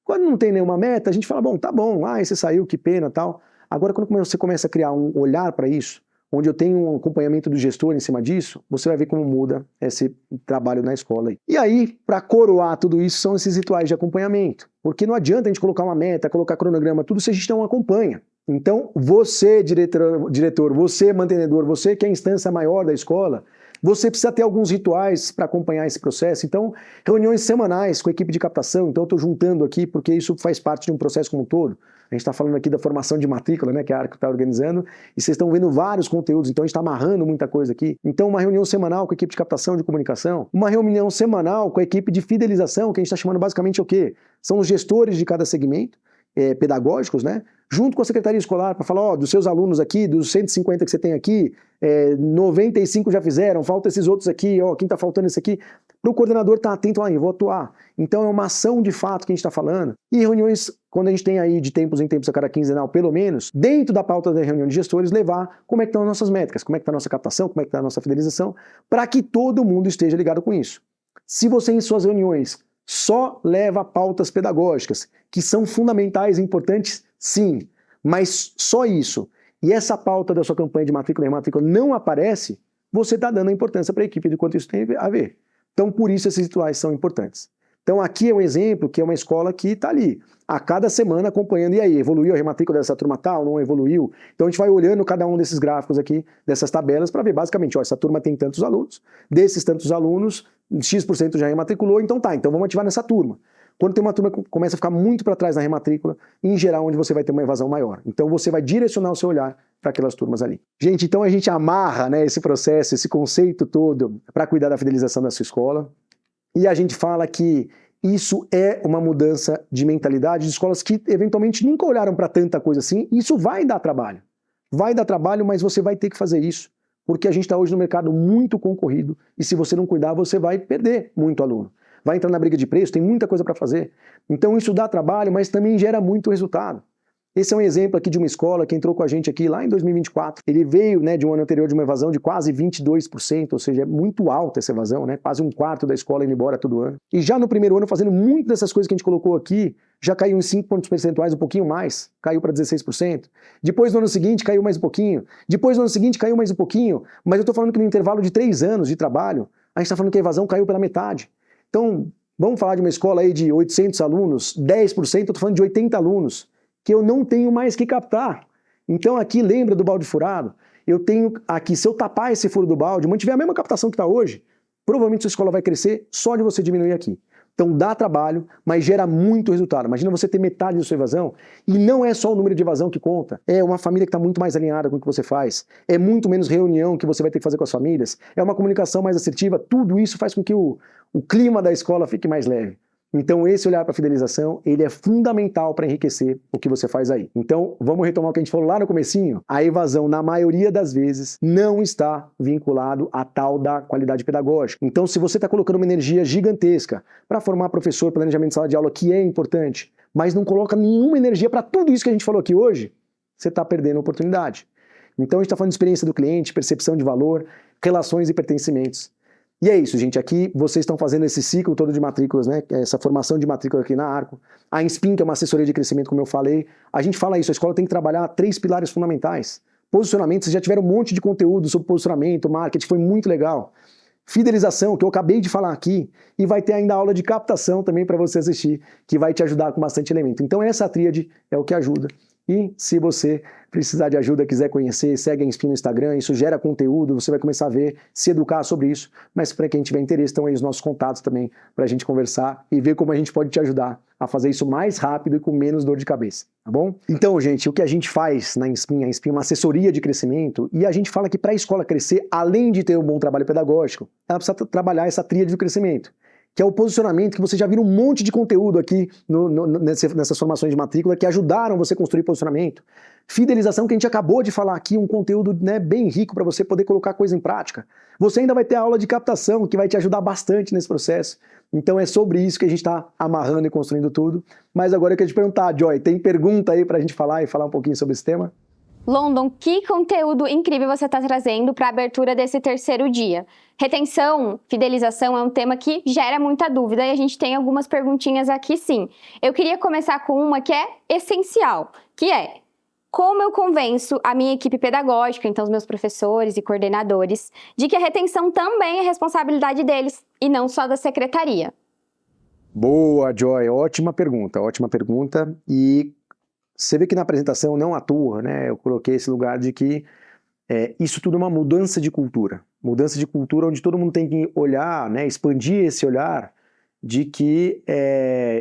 quando não tem nenhuma meta, a gente fala, bom, tá bom, você saiu, que pena, tal. Agora, quando você começa a criar um olhar para isso, onde eu tenho um acompanhamento do gestor em cima disso, você vai ver como muda esse trabalho na escola. E aí, para coroar tudo isso, são esses rituais de acompanhamento. Porque não adianta a gente colocar uma meta, colocar cronograma, tudo se a gente não acompanha. Então, você, diretor, você, mantenedor, você que é a instância maior da escola, você precisa ter alguns rituais para acompanhar esse processo. Então, reuniões semanais com a equipe de captação. Então, eu estou juntando aqui porque isso faz parte de um processo como um todo. A gente está falando aqui da formação de matrícula, né, que a Arco está organizando, e vocês estão vendo vários conteúdos, então a gente está amarrando muita coisa aqui. Então, uma reunião semanal com a equipe de captação de comunicação, uma reunião semanal com a equipe de fidelização, que a gente está chamando basicamente o quê? São os gestores de cada segmento, pedagógicos, né? Junto com a secretaria escolar, para falar, ó, dos seus alunos aqui, dos 150 que você tem aqui, 95 já fizeram, falta esses outros aqui, ó, quem está faltando esse aqui, para o coordenador estar atento lá, eu vou atuar. Então é uma ação de fato que a gente está falando. E reuniões, quando a gente tem aí de tempos em tempos, a cada quinzenal, pelo menos, dentro da pauta da reunião de gestores, levar como é que estão as nossas métricas, como é que está a nossa captação, como é que está a nossa fidelização, para que todo mundo esteja ligado com isso. Se você em suas reuniões só leva pautas pedagógicas, que são fundamentais e importantes, sim, mas só isso, e essa pauta da sua campanha de matrícula e rematrícula não aparece, você está dando a importância para a equipe de quanto isso tem a ver. Então, por isso esses rituais são importantes. Então, aqui é um exemplo que é uma escola que está ali, a cada semana acompanhando, e aí, evoluiu a rematrícula dessa turma tal, não evoluiu? Então, a gente vai olhando cada um desses gráficos aqui, dessas tabelas, para ver basicamente, ó, essa turma tem tantos alunos, desses tantos alunos, X% já rematriculou, então tá, então vamos ativar nessa turma. Quando tem uma turma que começa a ficar muito para trás na rematrícula, em geral, onde você vai ter uma evasão maior. Então, você vai direcionar o seu olhar para aquelas turmas ali. Gente, então a gente amarra, né, esse processo, esse conceito todo para cuidar da fidelização da sua escola. E a gente fala que isso é uma mudança de mentalidade de escolas que eventualmente nunca olharam para tanta coisa assim. Isso vai dar trabalho. Vai dar trabalho, mas você vai ter que fazer isso. Porque a gente está hoje no mercado muito concorrido e se você não cuidar, você vai perder muito aluno. Vai entrar na briga de preço, tem muita coisa para fazer. Então isso dá trabalho, mas também gera muito resultado. Esse é um exemplo aqui de uma escola que entrou com a gente aqui lá em 2024. Ele veio, né, de um ano anterior de uma evasão de quase 22%, ou seja, é muito alta essa evasão, né? Quase um quarto da escola indo embora todo ano. E já no primeiro ano, fazendo muito dessas coisas que a gente colocou aqui, já caiu em 5 pontos percentuais, um pouquinho mais, caiu para 16%. Depois no ano seguinte caiu mais um pouquinho. Depois no ano seguinte caiu mais um pouquinho. Mas eu estou falando que no intervalo de 3 anos de trabalho, a gente está falando que a evasão caiu pela metade. Então, vamos falar de uma escola aí de 800 alunos, 10%, eu estou falando de 80 alunos que eu não tenho mais que captar. Então aqui, lembra do balde furado? Eu tenho aqui, se eu tapar esse furo do balde, mantiver a mesma captação que está hoje, provavelmente sua escola vai crescer só de você diminuir aqui. Então dá trabalho, mas gera muito resultado. Imagina você ter metade da sua evasão, e não é só o número de evasão que conta, é uma família que está muito mais alinhada com o que você faz, é muito menos reunião que você vai ter que fazer com as famílias, é uma comunicação mais assertiva, tudo isso faz com que o clima da escola fique mais leve. Então esse olhar para a fidelização, ele é fundamental para enriquecer o que você faz aí. Então vamos retomar o que a gente falou lá no comecinho. A evasão, na maioria das vezes, não está vinculado à tal da qualidade pedagógica. Então se você está colocando uma energia gigantesca para formar professor, planejamento de sala de aula, que é importante, mas não coloca nenhuma energia para tudo isso que a gente falou aqui hoje, você está perdendo a oportunidade. Então a gente está falando de experiência do cliente, percepção de valor, relações e pertencimentos. E é isso, gente, aqui vocês estão fazendo esse ciclo todo de matrículas, né, essa formação de matrícula aqui na Arco. A Inspin, que é uma assessoria de crescimento, como eu falei, a gente fala isso, a escola tem que trabalhar 3 pilares fundamentais. Posicionamento, vocês já tiveram um monte de conteúdo sobre posicionamento, marketing, foi muito legal. Fidelização, que eu acabei de falar aqui, e vai ter ainda aula de captação também para você assistir, que vai te ajudar com bastante elemento. Então essa tríade é o que ajuda. E se você precisar de ajuda, quiser conhecer, segue a Inspin no Instagram, isso gera conteúdo, você vai começar a ver, se educar sobre isso, mas para quem tiver interesse, estão aí os nossos contatos também, para a gente conversar e ver como a gente pode te ajudar a fazer isso mais rápido e com menos dor de cabeça, tá bom? Então, gente, o que a gente faz na Inspin, a Inspin é uma assessoria de crescimento, e a gente fala que para a escola crescer, além de ter um bom trabalho pedagógico, ela precisa trabalhar essa tríade do crescimento, que é o posicionamento, que você já viram um monte de conteúdo aqui nessas formações de matrícula que ajudaram você a construir posicionamento. Fidelização, que a gente acabou de falar aqui, um conteúdo, né, bem rico para você poder colocar coisa em prática. Você ainda vai ter a aula de captação, que vai te ajudar bastante nesse processo. Então é sobre isso que a gente está amarrando e construindo tudo. Mas agora eu quero te perguntar, Joy, tem pergunta aí para a gente falar e falar um pouquinho sobre esse tema? London, que conteúdo incrível você está trazendo para a abertura desse terceiro dia. Retenção, fidelização é um tema que gera muita dúvida e a gente tem algumas perguntinhas aqui sim. Eu queria começar com uma que é essencial, que é: como eu convenço a minha equipe pedagógica, então os meus professores e coordenadores, de que a retenção também é responsabilidade deles e não só da secretaria? Boa, Joy, ótima pergunta, e você vê que na apresentação não à toa, né, eu coloquei esse lugar de que isso tudo é uma mudança de cultura onde todo mundo tem que olhar, né, expandir esse olhar de que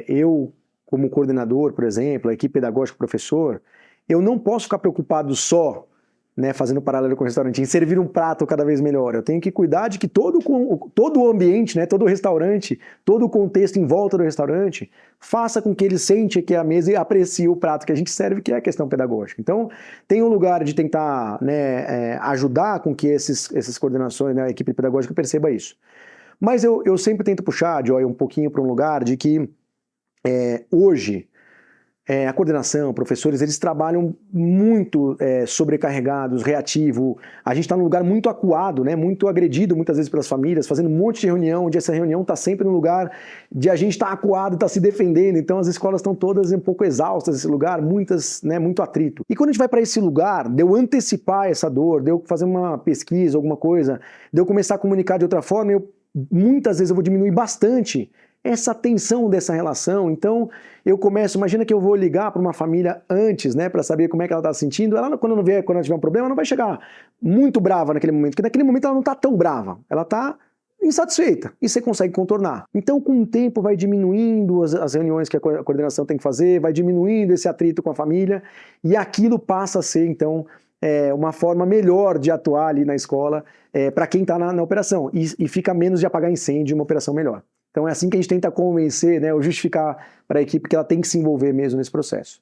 eu, como coordenador, por exemplo, a equipe pedagógica, professor, eu não posso ficar preocupado só, né, fazendo paralelo com o restaurante, em servir um prato cada vez melhor. Eu tenho que cuidar de que todo o ambiente, né, todo o restaurante, todo o contexto em volta do restaurante, faça com que ele sente aqui a mesa e aprecie o prato que a gente serve, que é a questão pedagógica. Então, tem um lugar de tentar, né, ajudar com que essas coordenações, né, a equipe pedagógica perceba isso. Mas eu sempre tento puxar, Joy, um pouquinho para um lugar de que hoje a coordenação, professores, eles trabalham muito sobrecarregados, reativo. A gente está num lugar muito acuado, né, muito agredido muitas vezes pelas famílias, fazendo um monte de reunião, onde essa reunião está sempre no lugar de a gente estar acuado, estar se defendendo. Então as escolas estão todas um pouco exaustas nesse lugar, muitas, né, muito atrito. E quando a gente vai para esse lugar, de eu antecipar essa dor, de eu fazer uma pesquisa, alguma coisa, de eu começar a comunicar de outra forma, muitas vezes eu vou diminuir bastante essa tensão dessa relação. Então eu começo, imagina que eu vou ligar para uma família antes, né, para saber como é que ela está se sentindo. Ela, quando ela tiver um problema, ela não vai chegar muito brava naquele momento, porque naquele momento ela não está tão brava, ela está insatisfeita, e você consegue contornar. Então com o tempo vai diminuindo as reuniões que a coordenação tem que fazer, vai diminuindo esse atrito com a família, e aquilo passa a ser então uma forma melhor de atuar ali na escola para quem está na operação, e fica menos de apagar incêndio, uma operação melhor. Então é assim que a gente tenta convencer, né, ou justificar para a equipe que ela tem que se envolver mesmo nesse processo.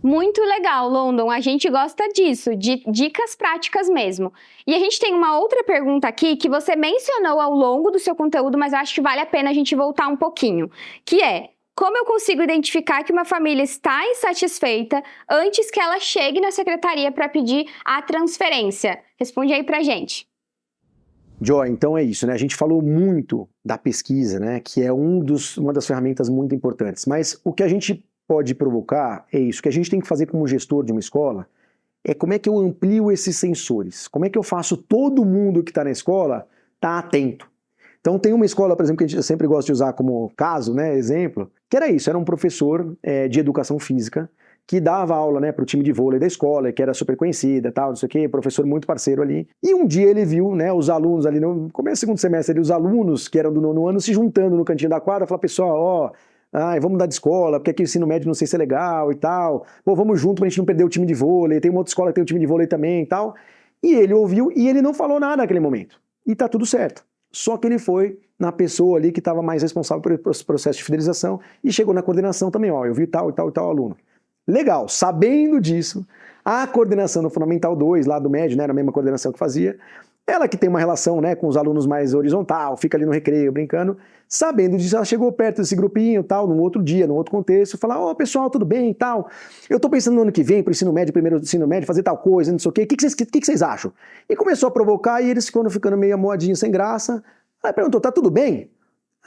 Muito legal, London. A gente gosta disso, de dicas práticas mesmo. E a gente tem uma outra pergunta aqui que você mencionou ao longo do seu conteúdo, mas eu acho que vale a pena a gente voltar um pouquinho, que é: como eu consigo identificar que uma família está insatisfeita antes que ela chegue na secretaria para pedir a transferência? Responde aí pra gente. Joy, então é isso, né? A gente falou muito da pesquisa, né? Que é uma das ferramentas muito importantes. Mas o que a gente pode provocar é isso. O que a gente tem que fazer como gestor de uma escola é como é que eu amplio esses sensores. Como é que eu faço todo mundo que está na escola estar atento. Então tem uma escola, por exemplo, que eu sempre gosto de usar como caso, né? Exemplo, que era isso. Era um professor de educação física que dava aula, né, para o time de vôlei da escola, que era super conhecida, tal, não sei o quê, professor muito parceiro ali. E um dia ele viu, né, os alunos ali, no começo do segundo semestre, ali, os alunos que eram do nono ano se juntando no cantinho da quadra, falaram, pessoal, ó, vamos mudar de escola, porque aqui o ensino médio não sei se é legal e tal. Pô, vamos junto pra gente não perder o time de vôlei, tem uma outra escola que tem o time de vôlei também e tal. E ele ouviu e ele não falou nada naquele momento. E tá tudo certo. Só que ele foi na pessoa ali que estava mais responsável pelo processo de fidelização e chegou na coordenação também, ó, eu vi tal e tal e tal aluno. Legal, sabendo disso, a coordenação do Fundamental 2, lá do médio, né, era a mesma coordenação que fazia, ela que tem uma relação, né, com os alunos mais horizontal, fica ali no recreio brincando, sabendo disso, ela chegou perto desse grupinho, tal, num outro dia, num outro contexto, falar, ó, pessoal, tudo bem e tal, eu tô pensando no ano que vem, pro ensino médio, primeiro ensino médio, fazer tal coisa, não sei o quê, o que vocês acham? E começou a provocar, e eles ficando meio amoadinhos, sem graça. Aí perguntou, tá tudo bem?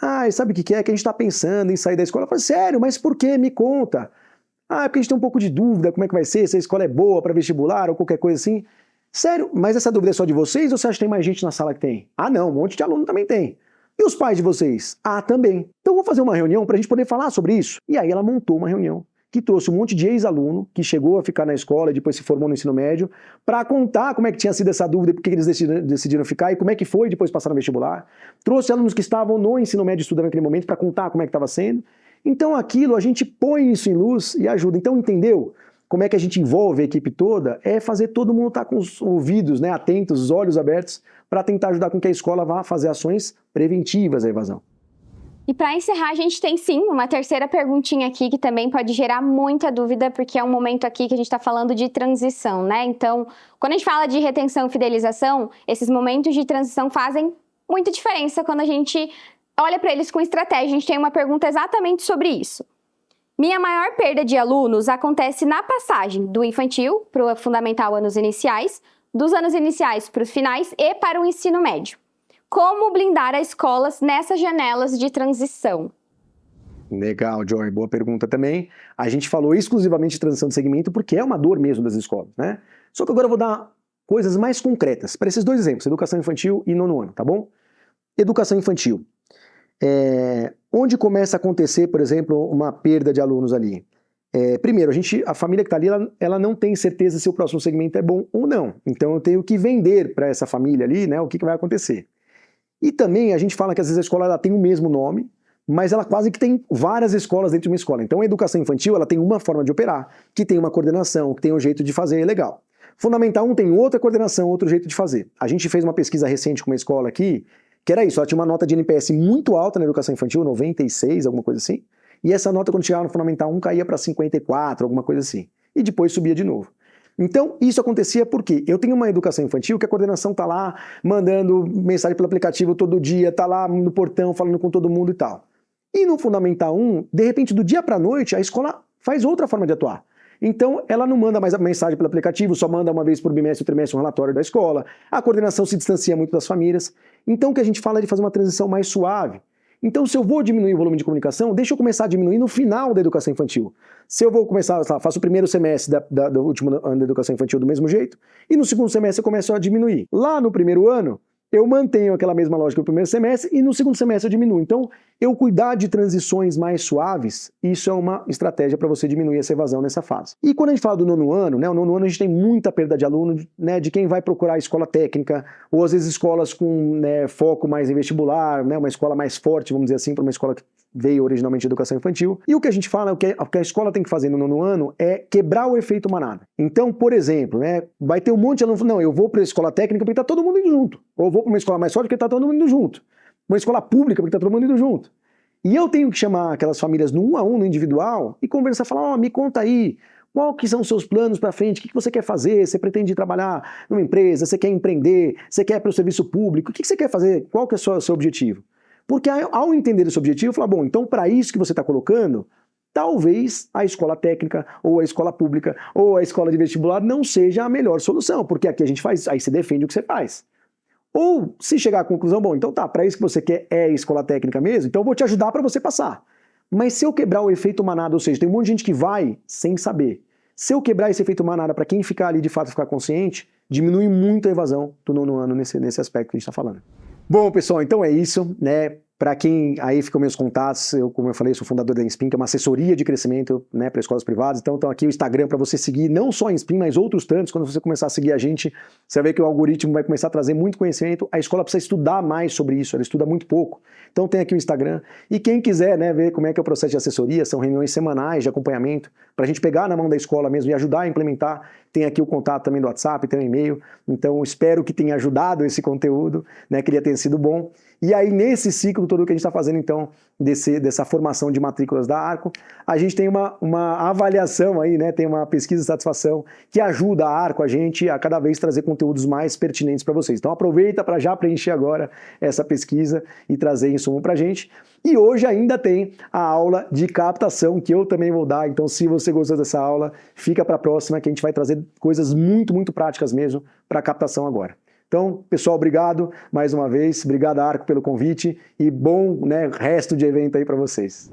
Ah, e sabe o que é? Que a gente tá pensando em sair da escola. Eu falei, sério, mas por quê? Me conta. Ah, é porque a gente tem um pouco de dúvida, como é que vai ser, se a escola é boa para vestibular ou qualquer coisa assim. Sério, mas essa dúvida é só de vocês ou você acha que tem mais gente na sala que tem? Ah, não, um monte de aluno também tem. E os pais de vocês? Ah, também. Então vamos fazer uma reunião para a gente poder falar sobre isso. E aí ela montou uma reunião que trouxe um monte de ex-aluno que chegou a ficar na escola e depois se formou no ensino médio para contar como é que tinha sido essa dúvida e por que eles decidiram ficar e como é que foi depois passar no vestibular. Trouxe alunos que estavam no ensino médio estudando naquele momento para contar como é que estava sendo. Então aquilo, a gente põe isso em luz e ajuda. Então entendeu? Como é que a gente envolve a equipe toda? É fazer todo mundo estar com os ouvidos, né, atentos, os olhos abertos para tentar ajudar com que a escola vá fazer ações preventivas à evasão. E para encerrar, a gente tem sim uma terceira perguntinha aqui que também pode gerar muita dúvida, porque é um momento aqui que a gente está falando de transição, né? Então, quando a gente fala de retenção e fidelização, esses momentos de transição fazem muita diferença quando a gente olha para eles com estratégia. A gente tem uma pergunta exatamente sobre isso. Minha maior perda de alunos acontece na passagem do infantil para o fundamental anos iniciais, dos anos iniciais para os finais e para o ensino médio. Como blindar as escolas nessas janelas de transição? Legal, Joy, boa pergunta também. A gente falou exclusivamente de transição de segmento porque é uma dor mesmo das escolas, né? Só que agora eu vou dar coisas mais concretas para esses dois exemplos, educação infantil e nono ano, tá bom? Educação infantil. Onde começa a acontecer, por exemplo, uma perda de alunos ali? Primeiro, a família que está ali, ela não tem certeza se o próximo segmento é bom ou não. Então eu tenho que vender para essa família ali, né, o que vai acontecer. E também a gente fala que às vezes a escola ela tem o mesmo nome, mas ela quase que tem várias escolas dentro de uma escola. Então a educação infantil ela tem uma forma de operar, que tem uma coordenação, que tem um jeito de fazer legal. Fundamental 1 tem outra coordenação, outro jeito de fazer. A gente fez uma pesquisa recente com uma escola aqui, que era isso, ela tinha uma nota de NPS muito alta na educação infantil, 96, alguma coisa assim, e essa nota quando chegava no Fundamental 1 caía para 54, alguma coisa assim, e depois subia de novo. Então, isso acontecia porque eu tenho uma educação infantil que a coordenação está lá mandando mensagem pelo aplicativo todo dia, está lá no portão falando com todo mundo e tal. E no Fundamental 1, de repente, do dia para a noite, a escola faz outra forma de atuar. Então, ela não manda mais a mensagem pelo aplicativo, só manda uma vez por bimestre ou trimestre um relatório da escola, a coordenação se distancia muito das famílias. Então, o que a gente fala é de fazer uma transição mais suave. Então, se eu vou diminuir o volume de comunicação, deixa eu começar a diminuir no final da educação infantil. Se eu vou começar, faço o primeiro semestre do último ano da educação infantil do mesmo jeito, e no segundo semestre eu começo a diminuir. Lá no primeiro ano, eu mantenho aquela mesma lógica no primeiro semestre e no segundo semestre eu diminuo. Então, eu cuidar de transições mais suaves, isso é uma estratégia para você diminuir essa evasão nessa fase. E quando a gente fala do nono ano, né, o nono ano a gente tem muita perda de aluno, né, de quem vai procurar a escola técnica, ou às vezes escolas com, né, foco mais em vestibular, né, uma escola mais forte, vamos dizer assim, para uma escola que veio originalmente de educação infantil. E o que a gente fala, o que a escola tem que fazer no nono ano é quebrar o efeito manada. Então, por exemplo, né, vai ter um monte de aluno falando, não, eu vou para a escola técnica porque está todo mundo indo junto. Ou eu vou para uma escola mais forte porque está todo mundo indo junto. Uma escola pública porque está todo mundo indo junto. E eu tenho que chamar aquelas famílias no 1 a 1, no individual, e conversar, falar, me conta aí, qual que são os seus planos para frente, o que você quer fazer, você pretende trabalhar numa empresa, você quer empreender, você quer ir para o serviço público, o que você quer fazer, qual que é o seu objetivo? Porque ao entender esse objetivo, eu falo, bom, então para isso que você está colocando, talvez a escola técnica, ou a escola pública, ou a escola de vestibular não seja a melhor solução, porque aqui a gente faz, aí você defende o que você faz. Ou se chegar à conclusão, bom, então tá, para isso que você quer é escola técnica mesmo, então eu vou te ajudar para você passar. Mas se eu quebrar o efeito manada, ou seja, tem um monte de gente que vai sem saber. Se eu quebrar esse efeito manada para quem ficar ali de fato ficar consciente, diminui muito a evasão do nono ano nesse aspecto que a gente está falando. Bom, pessoal, então é isso, né? Para quem aí ficam meus contatos, como eu falei, sou fundador da Inspin, que é uma assessoria de crescimento, né, para escolas privadas. Então aqui o Instagram para você seguir não só a Inspin, mas outros tantos. Quando você começar a seguir a gente, você vai ver que o algoritmo vai começar a trazer muito conhecimento. A escola precisa estudar mais sobre isso, ela estuda muito pouco. Então tem aqui o Instagram. E quem quiser, né, ver como é que é o processo de assessoria, são reuniões semanais de acompanhamento, para a gente pegar na mão da escola mesmo e ajudar a implementar. Tem aqui o contato também do WhatsApp, tem um e-mail. Então espero que tenha ajudado esse conteúdo, né, que ele tenha sido bom. E aí, nesse ciclo todo que a gente está fazendo, então, dessa formação de matrículas da Arco, a gente tem uma avaliação aí, né? Tem uma pesquisa de satisfação que ajuda a Arco, a gente, a cada vez trazer conteúdos mais pertinentes para vocês. Então, aproveita para já preencher agora essa pesquisa e trazer insumo para a gente. E hoje ainda tem a aula de captação que eu também vou dar. Então, se você gostou dessa aula, fica para a próxima, que a gente vai trazer coisas muito, muito práticas mesmo para a captação agora. Então, pessoal, obrigado mais uma vez. Obrigado, Arco, pelo convite e bom, né, resto de evento aí para vocês.